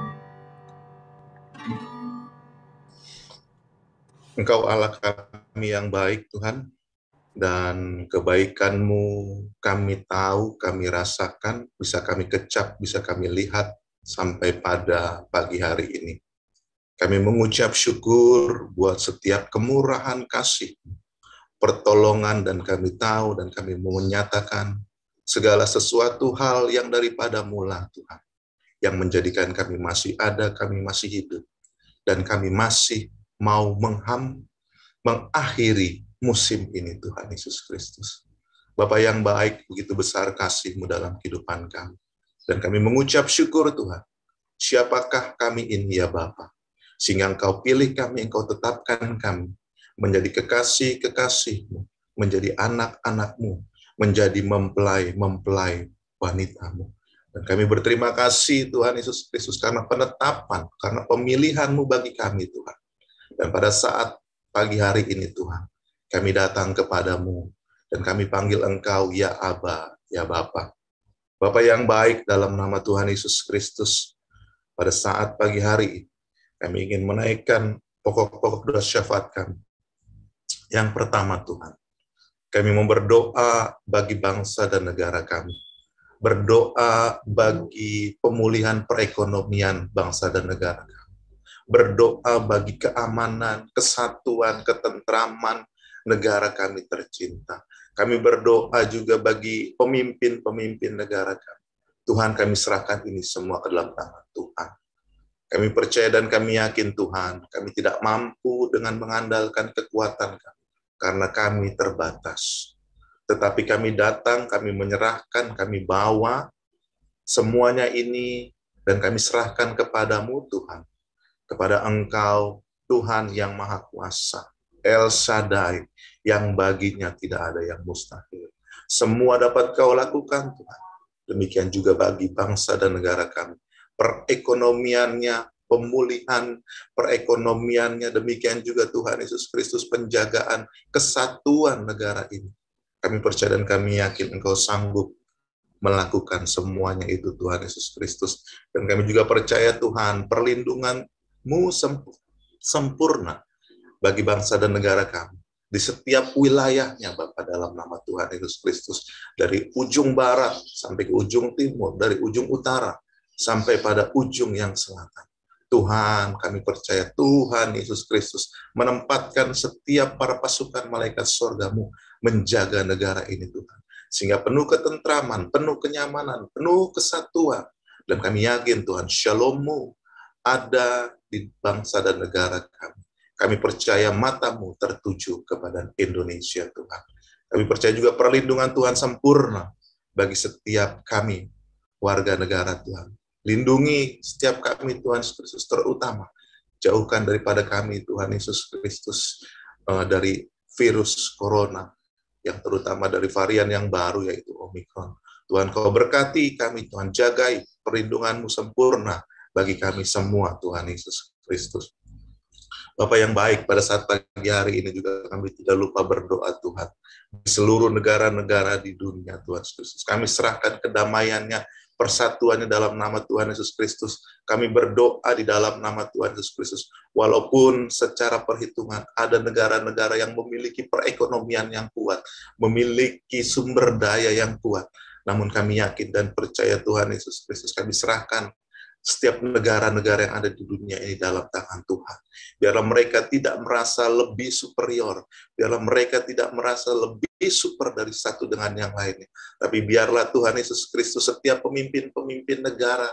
Engkau Allah kami yang baik, Tuhan, dan kebaikan-Mu kami tahu, kami rasakan, bisa kami kecap, bisa kami lihat sampai pada pagi hari ini. Kami mengucap syukur buat setiap kemurahan kasih, pertolongan, dan kami tahu dan kami menyatakan segala sesuatu hal yang daripada mula, Tuhan, yang menjadikan kami masih ada, kami masih hidup, dan kami masih mau mengakhiri musim ini, Tuhan Yesus Kristus. Bapa yang baik, begitu besar kasih-Mu dalam kehidupan kami. Dan kami mengucap syukur, Tuhan. Siapakah kami ini ya Bapa? Sehingga Engkau pilih kami, Engkau tetapkan kami menjadi kekasih-kekasih-Mu, menjadi anak-anak-Mu, menjadi mempelai-mempelai wanita-Mu. Dan kami berterima kasih Tuhan Yesus Kristus karena penetapan, karena pemilihan-Mu bagi kami, Tuhan. Dan pada saat pagi hari ini Tuhan, kami datang kepadamu dan kami panggil Engkau ya Aba, ya Bapa. Bapa yang baik, dalam nama Tuhan Yesus Kristus, pada saat pagi hari ini, kami ingin menaikkan pokok-pokok doa syafaat kami. Yang pertama Tuhan, kami mau berdoa bagi bangsa dan negara kami. Berdoa bagi pemulihan perekonomian bangsa dan negara kami. Berdoa bagi keamanan, kesatuan, ketentraman negara kami tercinta. Kami berdoa juga bagi pemimpin-pemimpin negara kami. Tuhan, kami serahkan ini semua ke dalam tangan Tuhan. Kami percaya dan kami yakin Tuhan, kami tidak mampu dengan mengandalkan kekuatan kami, karena kami terbatas. Tetapi kami datang, kami menyerahkan, kami bawa semuanya ini, dan kami serahkan kepadamu Tuhan. Kepada Engkau, Tuhan yang Maha Kuasa, El Shaddai, yang baginya tidak ada yang mustahil. Semua dapat Kau lakukan, Tuhan. Demikian juga bagi bangsa dan negara kami. Perekonomiannya, pemulihan perekonomiannya, demikian juga Tuhan Yesus Kristus, penjagaan kesatuan negara ini. Kami percaya dan kami yakin Engkau sanggup melakukan semuanya itu, Tuhan Yesus Kristus. Dan kami juga percaya Tuhan, perlindungan-Mu sempurna bagi bangsa dan negara kami di setiap wilayahnya, Bapa, dalam nama Tuhan Yesus Kristus, dari ujung barat sampai ke ujung timur, dari ujung utara sampai pada ujung yang selatan. Tuhan, kami percaya Tuhan Yesus Kristus menempatkan setiap para pasukan malaikat surga-Mu menjaga negara ini, Tuhan, sehingga penuh ketentraman, penuh kenyamanan, penuh kesatuan. Dan kami yakin Tuhan, Shalom-Mu ada di bangsa dan negara kami. Kami percaya mata-Mu tertuju kepada Indonesia, Tuhan. Kami percaya juga perlindungan Tuhan sempurna bagi setiap kami, warga negara Tuhan. Lindungi setiap kami, Tuhan Yesus Kristus, terutama jauhkan daripada kami, Tuhan Yesus Kristus, dari virus corona, yang terutama dari varian yang baru, yaitu Omikron. Tuhan, Kau berkati kami, Tuhan, jagai perlindungan-Mu sempurna bagi kami semua, Tuhan Yesus Kristus. Bapa yang baik, pada saat pagi hari ini juga kami tidak lupa berdoa, Tuhan, di seluruh negara-negara di dunia, Tuhan Yesus. Kami serahkan kedamaiannya, persatuannya dalam nama Tuhan Yesus Kristus. Kami berdoa di dalam nama Tuhan Yesus Kristus. Walaupun secara perhitungan ada negara-negara yang memiliki perekonomian yang kuat, memiliki sumber daya yang kuat, namun kami yakin dan percaya Tuhan Yesus Kristus, kami serahkan setiap negara-negara yang ada di dunia ini dalam tangan Tuhan. Biarlah mereka tidak merasa lebih superior, biarlah mereka tidak merasa lebih super dari satu dengan yang lainnya. Tapi biarlah Tuhan Yesus Kristus, setiap pemimpin-pemimpin negara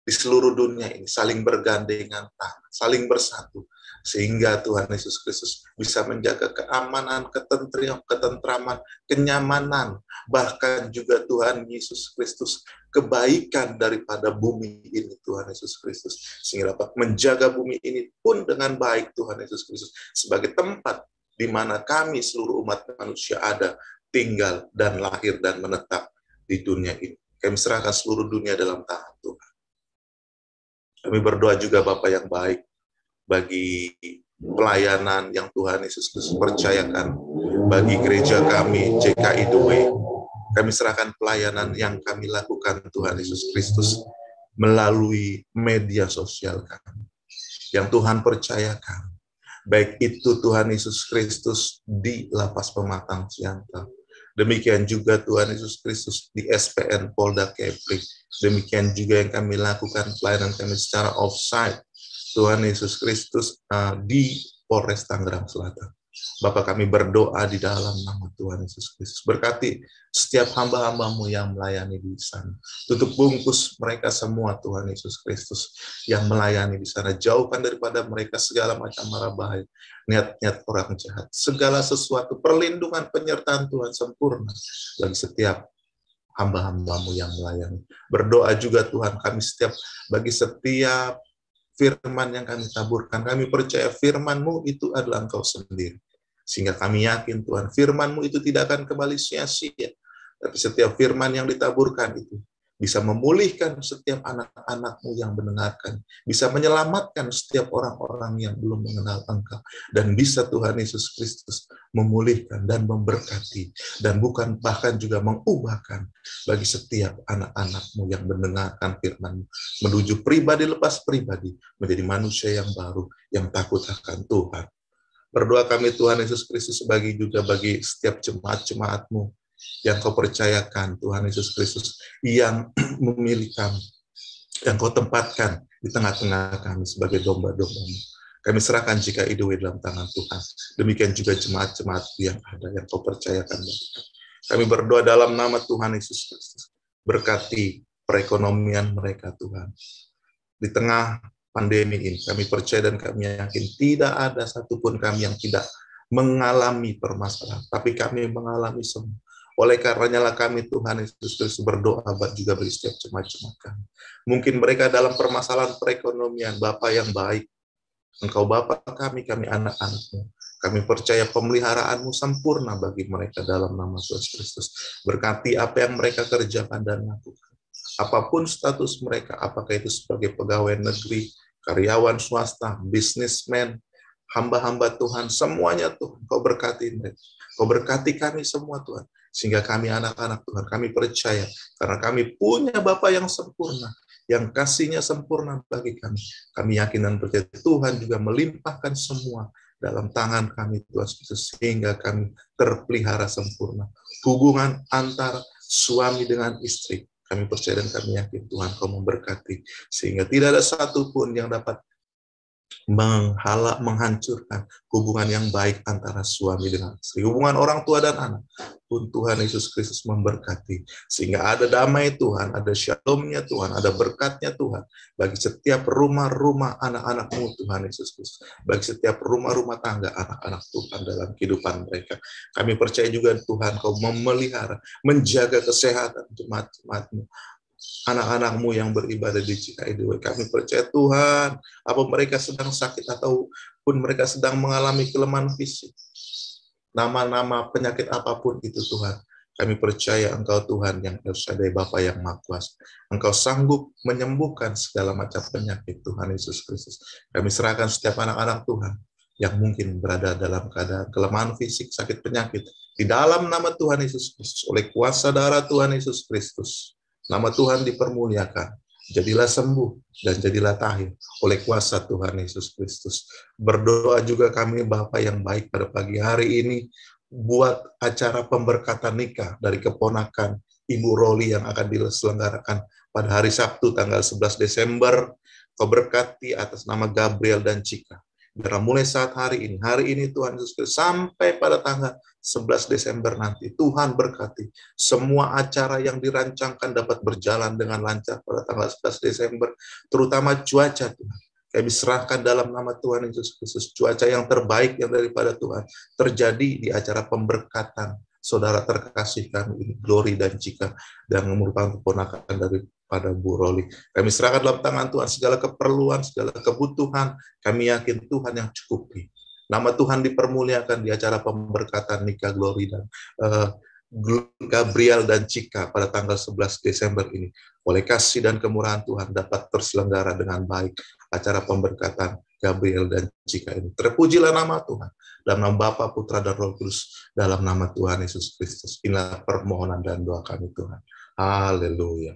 di seluruh dunia ini saling bergandengan tangan, saling bersatu, sehingga Tuhan Yesus Kristus bisa menjaga keamanan, ketentraman, kenyamanan, bahkan juga Tuhan Yesus Kristus, kebaikan daripada bumi ini, Tuhan Yesus Kristus, sehingga dapat menjaga bumi ini pun dengan baik, Tuhan Yesus Kristus, sebagai tempat di mana kami seluruh umat manusia ada, tinggal, dan lahir, dan menetap di dunia ini. Kami serahkan seluruh dunia dalam tangan Tuhan. Kami berdoa juga Bapa yang baik bagi pelayanan yang Tuhan Yesus Kristus percayakan bagi gereja kami JKI The Way. Kami serahkan pelayanan yang kami lakukan Tuhan Yesus Kristus melalui media sosial kami yang Tuhan percayakan, baik itu Tuhan Yesus Kristus di Lapas Pematang Siantar, demikian juga Tuhan Yesus Kristus di SPN Polda Kepri, demikian juga yang kami lakukan pelayanan kami secara offsite Tuhan Yesus Kristus di Polres Tangerang Selatan. Bapak, kami berdoa di dalam nama Tuhan Yesus Kristus. Berkati setiap hamba-hambamu yang melayani di sana. Tutup bungkus mereka semua Tuhan Yesus Kristus yang melayani di sana. Jauhkan daripada mereka segala macam mara bahaya, niat-niat orang jahat. Segala sesuatu perlindungan penyertaan Tuhan sempurna bagi setiap hamba-hambamu yang melayani. Berdoa juga Tuhan kami bagi setiap firman yang kami taburkan, kami percaya firman-Mu itu adalah Engkau sendiri. Sehingga kami yakin Tuhan, firman-Mu itu tidak akan kembali sia-sia. Tapi setiap firman yang ditaburkan itu bisa memulihkan setiap anak-anak-Mu yang mendengarkan. Bisa menyelamatkan setiap orang-orang yang belum mengenal Engkau. Dan bisa Tuhan Yesus Kristus memulihkan dan memberkati. Dan bukan bahkan juga mengubahkan bagi setiap anak-anak-Mu yang mendengarkan firman-Mu. Menuju pribadi lepas pribadi. Menjadi manusia yang baru, yang takut akan Tuhan. Berdoa kami Tuhan Yesus Kristus bagi setiap jemaat-jemaat-Mu yang Kau percayakan Tuhan Yesus Kristus yang memilih kami, yang Kau tempatkan di tengah-tengah kami sebagai domba-domba-Mu. Kami serahkan JKI The Way dalam tangan Tuhan. Demikian juga jemaat-jemaat yang ada yang Kau percayakan. Kami berdoa dalam nama Tuhan Yesus Kristus. Berkati perekonomian mereka Tuhan. Di tengah pandemi ini, kami percaya dan kami yakin tidak ada satupun kami yang tidak mengalami permasalahan, tapi kami mengalami semua. Oleh karenanya kami Tuhan Yesus Kristus berdoa juga bagi setiap jemaat-jemaat kami. Mungkin mereka dalam permasalahan perekonomian, Bapa yang baik, Engkau Bapa kami anak-anak-Mu. Kami percaya pemeliharaan-Mu sempurna bagi mereka dalam nama Yesus Kristus. Berkati apa yang mereka kerjakan dan lakukan. Apapun status mereka, apakah itu sebagai pegawai negeri, karyawan swasta, bisnismen, hamba-hamba Tuhan, semuanya Tuhan, Kau berkati mereka. Kau berkati kami semua Tuhan, sehingga kami anak-anak Tuhan, kami percaya, karena kami punya Bapa yang sempurna, yang kasih-Nya sempurna bagi kami. Kami yakin dan percaya Tuhan juga melimpahkan semua dalam tangan kami Tuhan Yesus, sehingga kami terpelihara sempurna. Hubungan antara suami dengan istri, kami percaya dan kami yakin Tuhan Kau memberkati, sehingga tidak ada satupun yang dapat menghancurkan hubungan yang baik antara suami dengan istri. Hubungan orang tua dan anak pun Tuhan Yesus Kristus memberkati. Sehingga ada damai Tuhan, ada shalom-Nya Tuhan, ada berkat-Nya Tuhan. Bagi setiap rumah-rumah anak-anak-Mu Tuhan Yesus Kristus. Bagi setiap rumah-rumah tangga anak-anak Tuhan dalam kehidupan mereka. Kami percaya juga Tuhan Kau memelihara, menjaga kesehatan jemaat-jemaat-Mu. Anak-anak-Mu yang beribadah di JKI The Way. Kami percaya Tuhan, apa mereka sedang sakit ataupun mereka sedang mengalami kelemahan fisik, nama-nama penyakit apapun itu Tuhan, kami percaya Engkau Tuhan yang El Shaddai, Bapa yang Maha Kuasa. Engkau sanggup menyembuhkan segala macam penyakit Tuhan Yesus Kristus. Kami serahkan setiap anak-anak Tuhan yang mungkin berada dalam keadaan kelemahan fisik, sakit penyakit, di dalam nama Tuhan Yesus Kristus, oleh kuasa darah Tuhan Yesus Kristus. Nama Tuhan dipermuliakan, jadilah sembuh dan jadilah tahir oleh kuasa Tuhan Yesus Kristus. Berdoa juga kami Bapa yang baik pada pagi hari ini, buat acara pemberkatan nikah dari keponakan Ibu Roli yang akan diselenggarakan pada hari Sabtu tanggal 11 Desember. Kau berkati atas nama Gabriel dan Cika. Biar mulai saat hari ini Tuhan Yesus Kristus, sampai pada tanggal 11 Desember nanti, Tuhan berkati semua acara yang dirancangkan dapat berjalan dengan lancar pada tanggal 11 Desember, terutama cuaca Tuhan. Kami serahkan dalam nama Tuhan Yesus Kristus, cuaca yang terbaik yang daripada Tuhan terjadi di acara pemberkatan saudara terkasih kami ini, Glory dan Cika, dan merupakan keponakan daripada Bu Roli. Kami serahkan dalam tangan Tuhan segala keperluan, segala kebutuhan. Kami yakin Tuhan yang cukupi. Nama Tuhan dipermuliakan di acara pemberkatan nikah Glory dan Gabriel dan Cika pada tanggal 11 Desember ini, oleh kasih dan kemurahan Tuhan dapat terselenggara dengan baik acara pemberkatan Gabriel dan Cika ini. Terpujilah nama Tuhan, dalam nama Bapa, Putra, dan Roh Kudus, dalam nama Tuhan Yesus Kristus. Inilah permohonan dan doa kami Tuhan. Haleluya.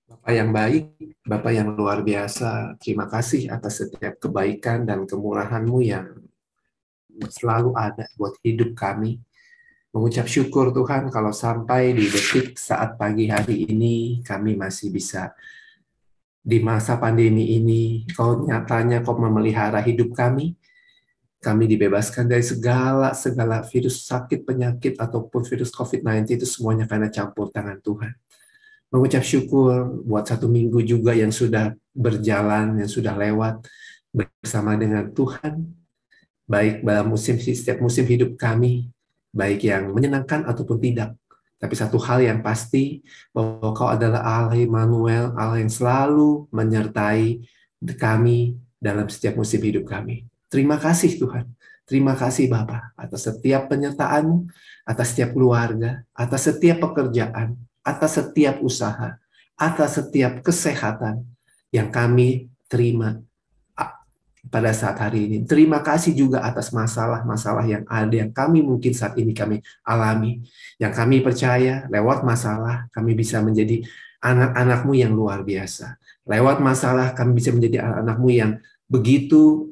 Bapak yang baik, Bapak yang luar biasa, terima kasih atas setiap kebaikan dan kemurahan-Mu yang selalu ada buat hidup kami. Mengucap syukur Tuhan kalau sampai di detik saat pagi hari ini kami masih bisa di masa pandemi ini, Kau nyatanya Kau memelihara hidup kami. Kami dibebaskan dari segala virus sakit, penyakit, ataupun virus COVID-19 itu semuanya karena campur tangan Tuhan. Mengucap syukur buat 1 minggu juga yang sudah berjalan, yang sudah lewat bersama dengan Tuhan, baik dalam setiap musim hidup kami, baik yang menyenangkan ataupun tidak. Tapi satu hal yang pasti, bahwa Kau adalah Allah Immanuel, Allah yang selalu menyertai kami dalam setiap musim hidup kami. Terima kasih Tuhan. Terima kasih Bapa atas setiap penyertaan-Mu, atas setiap keluarga, atas setiap pekerjaan, atas setiap usaha, atas setiap kesehatan yang kami terima pada saat hari ini. Terima kasih juga atas masalah-masalah yang ada, yang kami mungkin saat ini kami alami. Yang kami percaya lewat masalah kami bisa menjadi anak-anak-Mu yang luar biasa. Lewat masalah kami bisa menjadi anak-anak-Mu yang begitu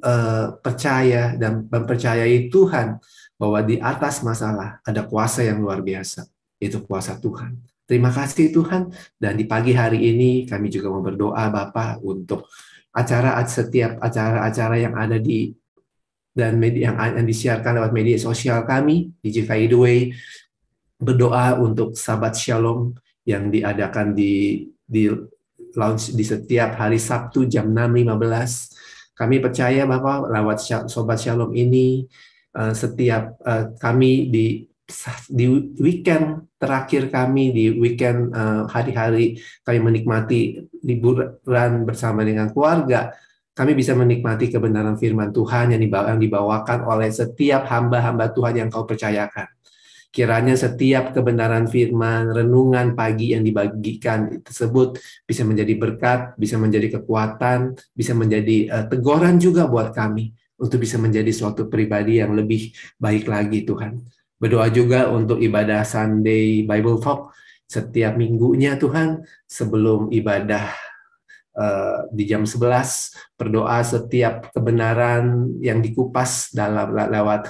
percaya dan mempercayai Tuhan bahwa di atas masalah ada kuasa yang luar biasa, yaitu kuasa Tuhan. Terima kasih Tuhan, dan di pagi hari ini kami juga mau berdoa Bapa untuk setiap acara-acara yang ada di dan media yang disiarkan lewat media sosial kami di GKI The Way. Berdoa untuk Sabat Shalom yang diadakan di launch di setiap hari Sabtu jam 6.15. Kami percaya Bapak lewat Sobat Shalom ini setiap kami di weekend terakhir kami, di weekend hari-hari kami menikmati liburan bersama dengan keluarga, kami bisa menikmati kebenaran firman Tuhan yang dibawakan oleh setiap hamba-hamba Tuhan yang Kau percayakan. Kiranya setiap kebenaran firman, renungan pagi yang dibagikan tersebut bisa menjadi berkat, bisa menjadi kekuatan, bisa menjadi teguran juga buat kami untuk bisa menjadi suatu pribadi yang lebih baik lagi Tuhan. Berdoa juga untuk ibadah Sunday Bible Talk setiap minggunya Tuhan, sebelum ibadah di jam 11, berdoa setiap kebenaran yang dikupas lewat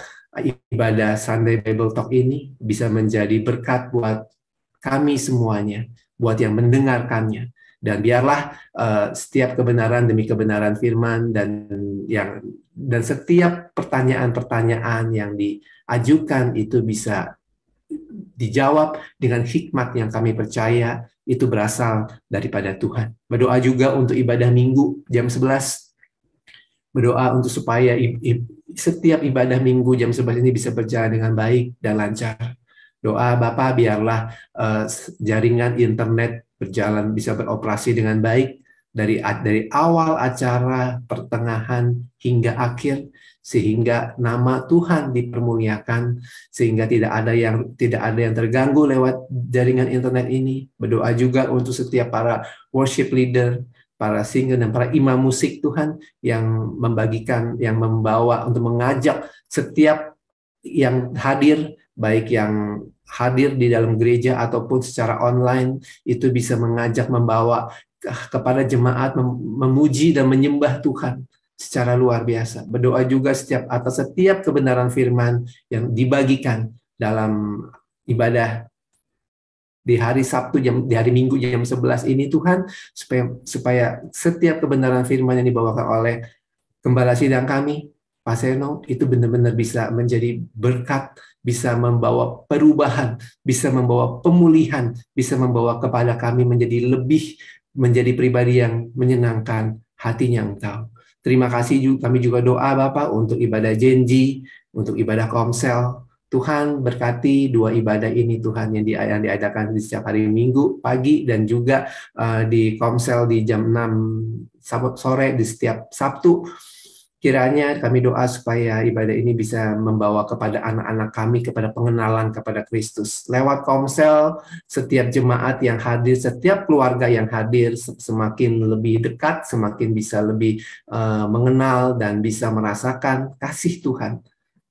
ibadah Sunday Bible Talk ini bisa menjadi berkat buat kami semuanya, buat yang mendengarkannya. Dan biarlah setiap kebenaran demi kebenaran firman dan setiap pertanyaan-pertanyaan yang diajukan itu bisa dijawab dengan hikmat yang kami percaya itu berasal daripada Tuhan. Berdoa juga untuk ibadah Minggu jam 11. Berdoa untuk supaya setiap ibadah Minggu jam 11 ini bisa berjalan dengan baik dan lancar. Doa Bapa biarlah jaringan internet berjalan, bisa beroperasi dengan baik dari awal acara, pertengahan hingga akhir, sehingga nama Tuhan dipermuliakan, sehingga tidak ada yang terganggu lewat jaringan internet ini. Berdoa juga untuk setiap para worship leader, para singer dan para imam musik Tuhan yang membagikan, yang membawa untuk mengajak setiap yang hadir, baik yang hadir di dalam gereja ataupun secara online, itu bisa mengajak, membawa kepada jemaat memuji dan menyembah Tuhan secara luar biasa. Berdoa juga atas setiap kebenaran firman yang dibagikan dalam ibadah di hari Sabtu, di hari Minggu jam 11 ini Tuhan, supaya setiap kebenaran firman yang dibawakan oleh Gembala Sidang kami, Pak Seno, itu benar-benar bisa menjadi berkat, bisa membawa perubahan, bisa membawa pemulihan, bisa membawa kepada kami menjadi pribadi yang menyenangkan hatinya Engkau. Terima kasih, kami juga doa Bapak untuk ibadah janji, untuk ibadah komsel. Tuhan berkati 2 ibadah ini Tuhan yang diadakan di setiap hari Minggu pagi dan juga di komsel di jam 6 sore di setiap Sabtu. Kiranya kami doa supaya ibadah ini bisa membawa kepada anak-anak kami kepada pengenalan kepada Kristus. Lewat komsel, setiap jemaat yang hadir, setiap keluarga yang hadir semakin lebih dekat, semakin bisa lebih mengenal dan bisa merasakan kasih Tuhan.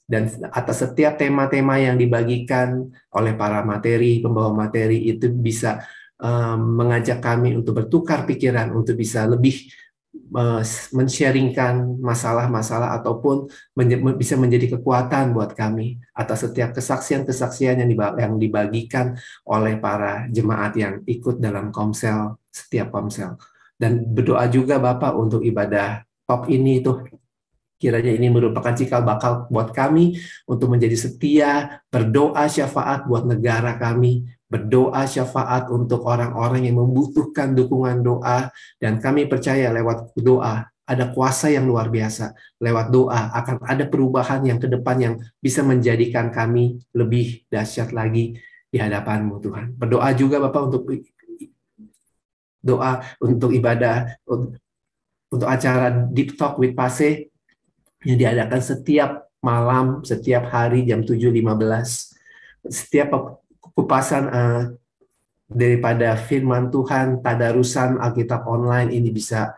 Dan atas setiap tema-tema yang dibagikan oleh para materi, pembawa materi itu bisa mengajak kami untuk bertukar pikiran, untuk bisa lebih men-sharingkan masalah-masalah ataupun bisa menjadi kekuatan buat kami atas setiap kesaksian-kesaksian yang dibagikan oleh para jemaat yang ikut dalam komsel, setiap komsel. Dan berdoa juga Bapak untuk ibadah top ini tuh, kiranya ini merupakan cikal bakal buat kami untuk menjadi setia, berdoa syafaat buat negara kami, berdoa syafaat untuk orang-orang yang membutuhkan dukungan doa, dan kami percaya lewat doa ada kuasa yang luar biasa. Lewat doa akan ada perubahan yang ke depan yang bisa menjadikan kami lebih dahsyat lagi di hadapan-Mu Tuhan. Berdoa juga Bapak untuk doa untuk ibadah, untuk acara Deep Talk with Pase yang diadakan setiap malam, setiap hari jam 7.15. Setiap kupasan daripada firman Tuhan, tadarusan Alkitab online ini bisa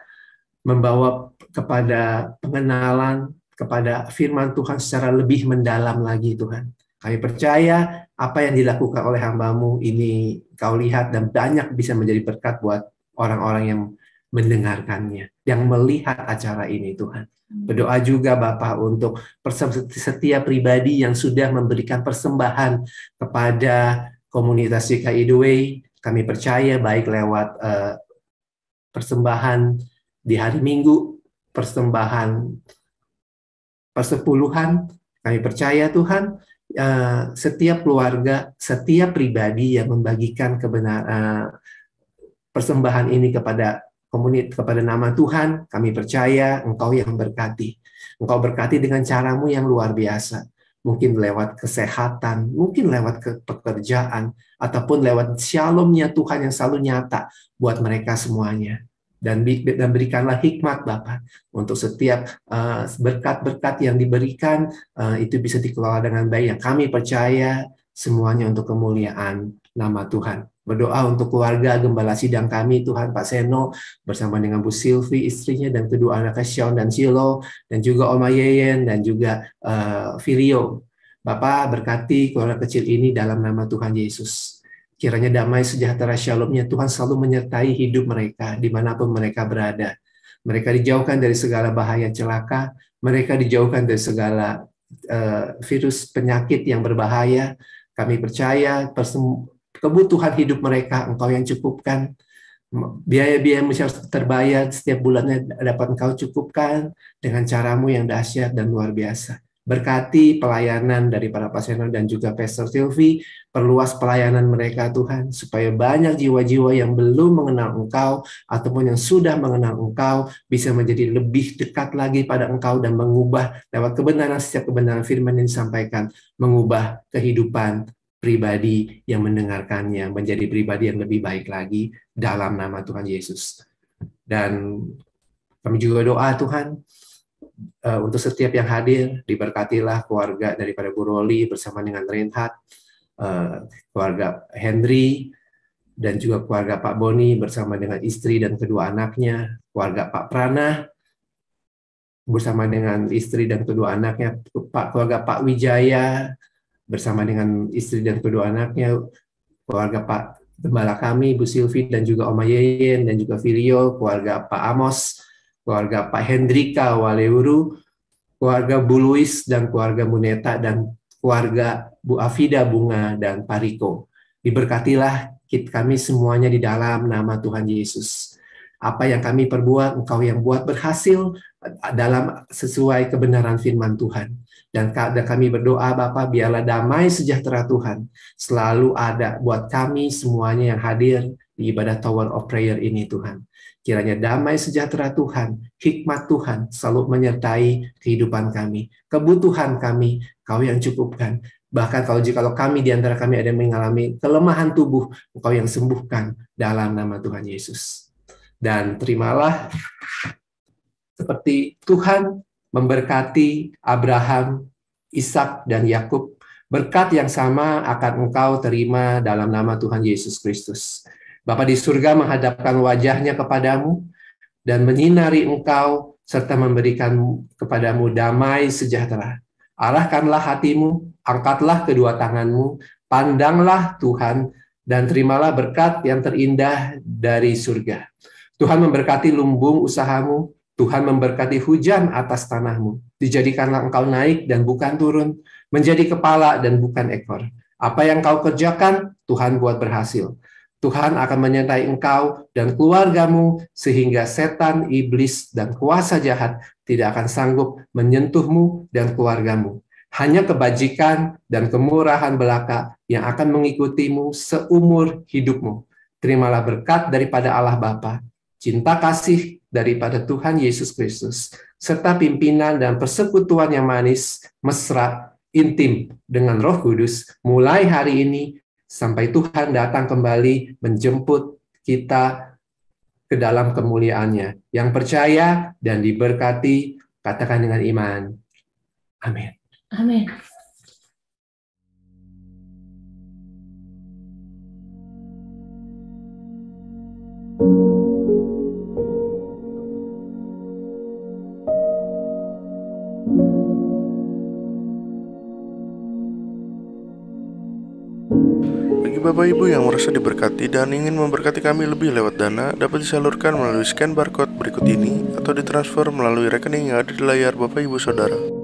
membawa kepada pengenalan kepada firman Tuhan secara lebih mendalam lagi Tuhan. Kami percaya apa yang dilakukan oleh hamba-Mu ini Kau lihat dan banyak bisa menjadi berkat buat orang-orang yang mendengarkannya, yang melihat acara ini Tuhan. Berdoa juga Bapak untuk setiap pribadi yang sudah memberikan persembahan kepada komunitas GKI The Way. Kami percaya baik lewat persembahan di hari Minggu, persembahan persepuluhan. Kami percaya Tuhan, setiap keluarga, setiap pribadi yang membagikan persembahan ini kepada kepada nama Tuhan, kami percaya Engkau yang berkati. Engkau berkati dengan cara-Mu yang luar biasa. Mungkin lewat kesehatan, mungkin lewat pekerjaan, ataupun lewat shalom-Nya Tuhan yang selalu nyata buat mereka semuanya. Dan berikanlah hikmat Bapa untuk setiap berkat-berkat yang diberikan itu bisa dikelola dengan baik. Yang kami percaya semuanya untuk kemuliaan nama Tuhan. Berdoa untuk keluarga gembala sidang kami, Tuhan, Pak Seno, bersama dengan Bu Silvi, istrinya, dan kedua anaknya, Sean dan Silo, dan juga Oma Yeyen, dan juga Filio. Bapak berkati keluarga kecil ini dalam nama Tuhan Yesus. Kiranya damai sejahtera shalom-Nya Tuhan selalu menyertai hidup mereka, dimanapun mereka berada. Mereka dijauhkan dari segala bahaya celaka, mereka dijauhkan dari segala virus penyakit yang berbahaya. Kami percaya kebutuhan hidup mereka Engkau yang cukupkan. Biaya-biaya yang terbayar setiap bulannya dapat Engkau cukupkan dengan cara-Mu yang dahsyat dan luar biasa. Berkati pelayanan dari para pasien dan juga Pastor Silvi, perluas pelayanan mereka Tuhan, supaya banyak jiwa-jiwa yang belum mengenal Engkau ataupun yang sudah mengenal Engkau bisa menjadi lebih dekat lagi pada Engkau dan mengubah lewat kebenaran, setiap kebenaran firman yang disampaikan, mengubah kehidupan pribadi yang mendengarkannya menjadi pribadi yang lebih baik lagi dalam nama Tuhan Yesus. Dan kami juga doa Tuhan untuk setiap yang hadir, diberkatilah keluarga daripada Bu Roli bersama dengan Reinhard, keluarga Henry, dan juga keluarga Pak Boni bersama dengan istri dan kedua anaknya, keluarga Pak Prana bersama dengan istri dan kedua anaknya, keluarga Pak Wijaya bersama dengan istri dan kedua anaknya, keluarga Pak Gembala kami, Bu Silvi dan juga Oma Yeyen dan juga Filio, keluarga Pak Amos, keluarga Pak Hendrika Waleuru, keluarga Bu Luis dan keluarga Bu Neta, dan keluarga Bu Afida Bunga dan Pak Riko. Diberkatilah kami semuanya di dalam nama Tuhan Yesus. Apa yang kami perbuat, Engkau yang buat berhasil dalam sesuai kebenaran firman Tuhan. Dan kami berdoa Bapa, biarlah damai sejahtera Tuhan selalu ada buat kami semuanya yang hadir di ibadah Tower of Prayer ini Tuhan. Kiranya damai sejahtera Tuhan, hikmat Tuhan selalu menyertai kehidupan kami. Kebutuhan kami, Kau yang cukupkan. Bahkan kalau kami di antara kami ada yang mengalami kelemahan tubuh, Engkau yang sembuhkan dalam nama Tuhan Yesus. Dan terimalah seperti Tuhan memberkati Abraham, Ishak, dan Yakub. Berkat yang sama akan engkau terima dalam nama Tuhan Yesus Kristus. Bapa di surga menghadapkan wajahnya kepadamu dan menyinari engkau serta memberikan kepadamu damai sejahtera. Arahkanlah hatimu, angkatlah kedua tanganmu, pandanglah Tuhan, dan terimalah berkat yang terindah dari surga. Tuhan memberkati lumbung usahamu, Tuhan memberkati hujan atas tanahmu. Dijadikanlah engkau naik dan bukan turun, menjadi kepala dan bukan ekor. Apa yang kau kerjakan, Tuhan buat berhasil. Tuhan akan menyertai engkau dan keluargamu sehingga setan, iblis, dan kuasa jahat tidak akan sanggup menyentuhmu dan keluargamu. Hanya kebajikan dan kemurahan belaka yang akan mengikutimu seumur hidupmu. Terimalah berkat daripada Allah Bapa, cinta kasih daripada Tuhan Yesus Kristus, serta pimpinan dan persekutuan yang manis, mesra, intim dengan Roh Kudus mulai hari ini sampai Tuhan datang kembali menjemput kita ke dalam kemuliaannya. Yang percaya dan diberkati, katakan dengan iman. Amin. Amin. Bagi Bapak Ibu yang merasa diberkati dan ingin memberkati kami lebih lewat dana, dapat disalurkan melalui scan barcode berikut ini atau ditransfer melalui rekening yang ada di layar Bapak Ibu Saudara.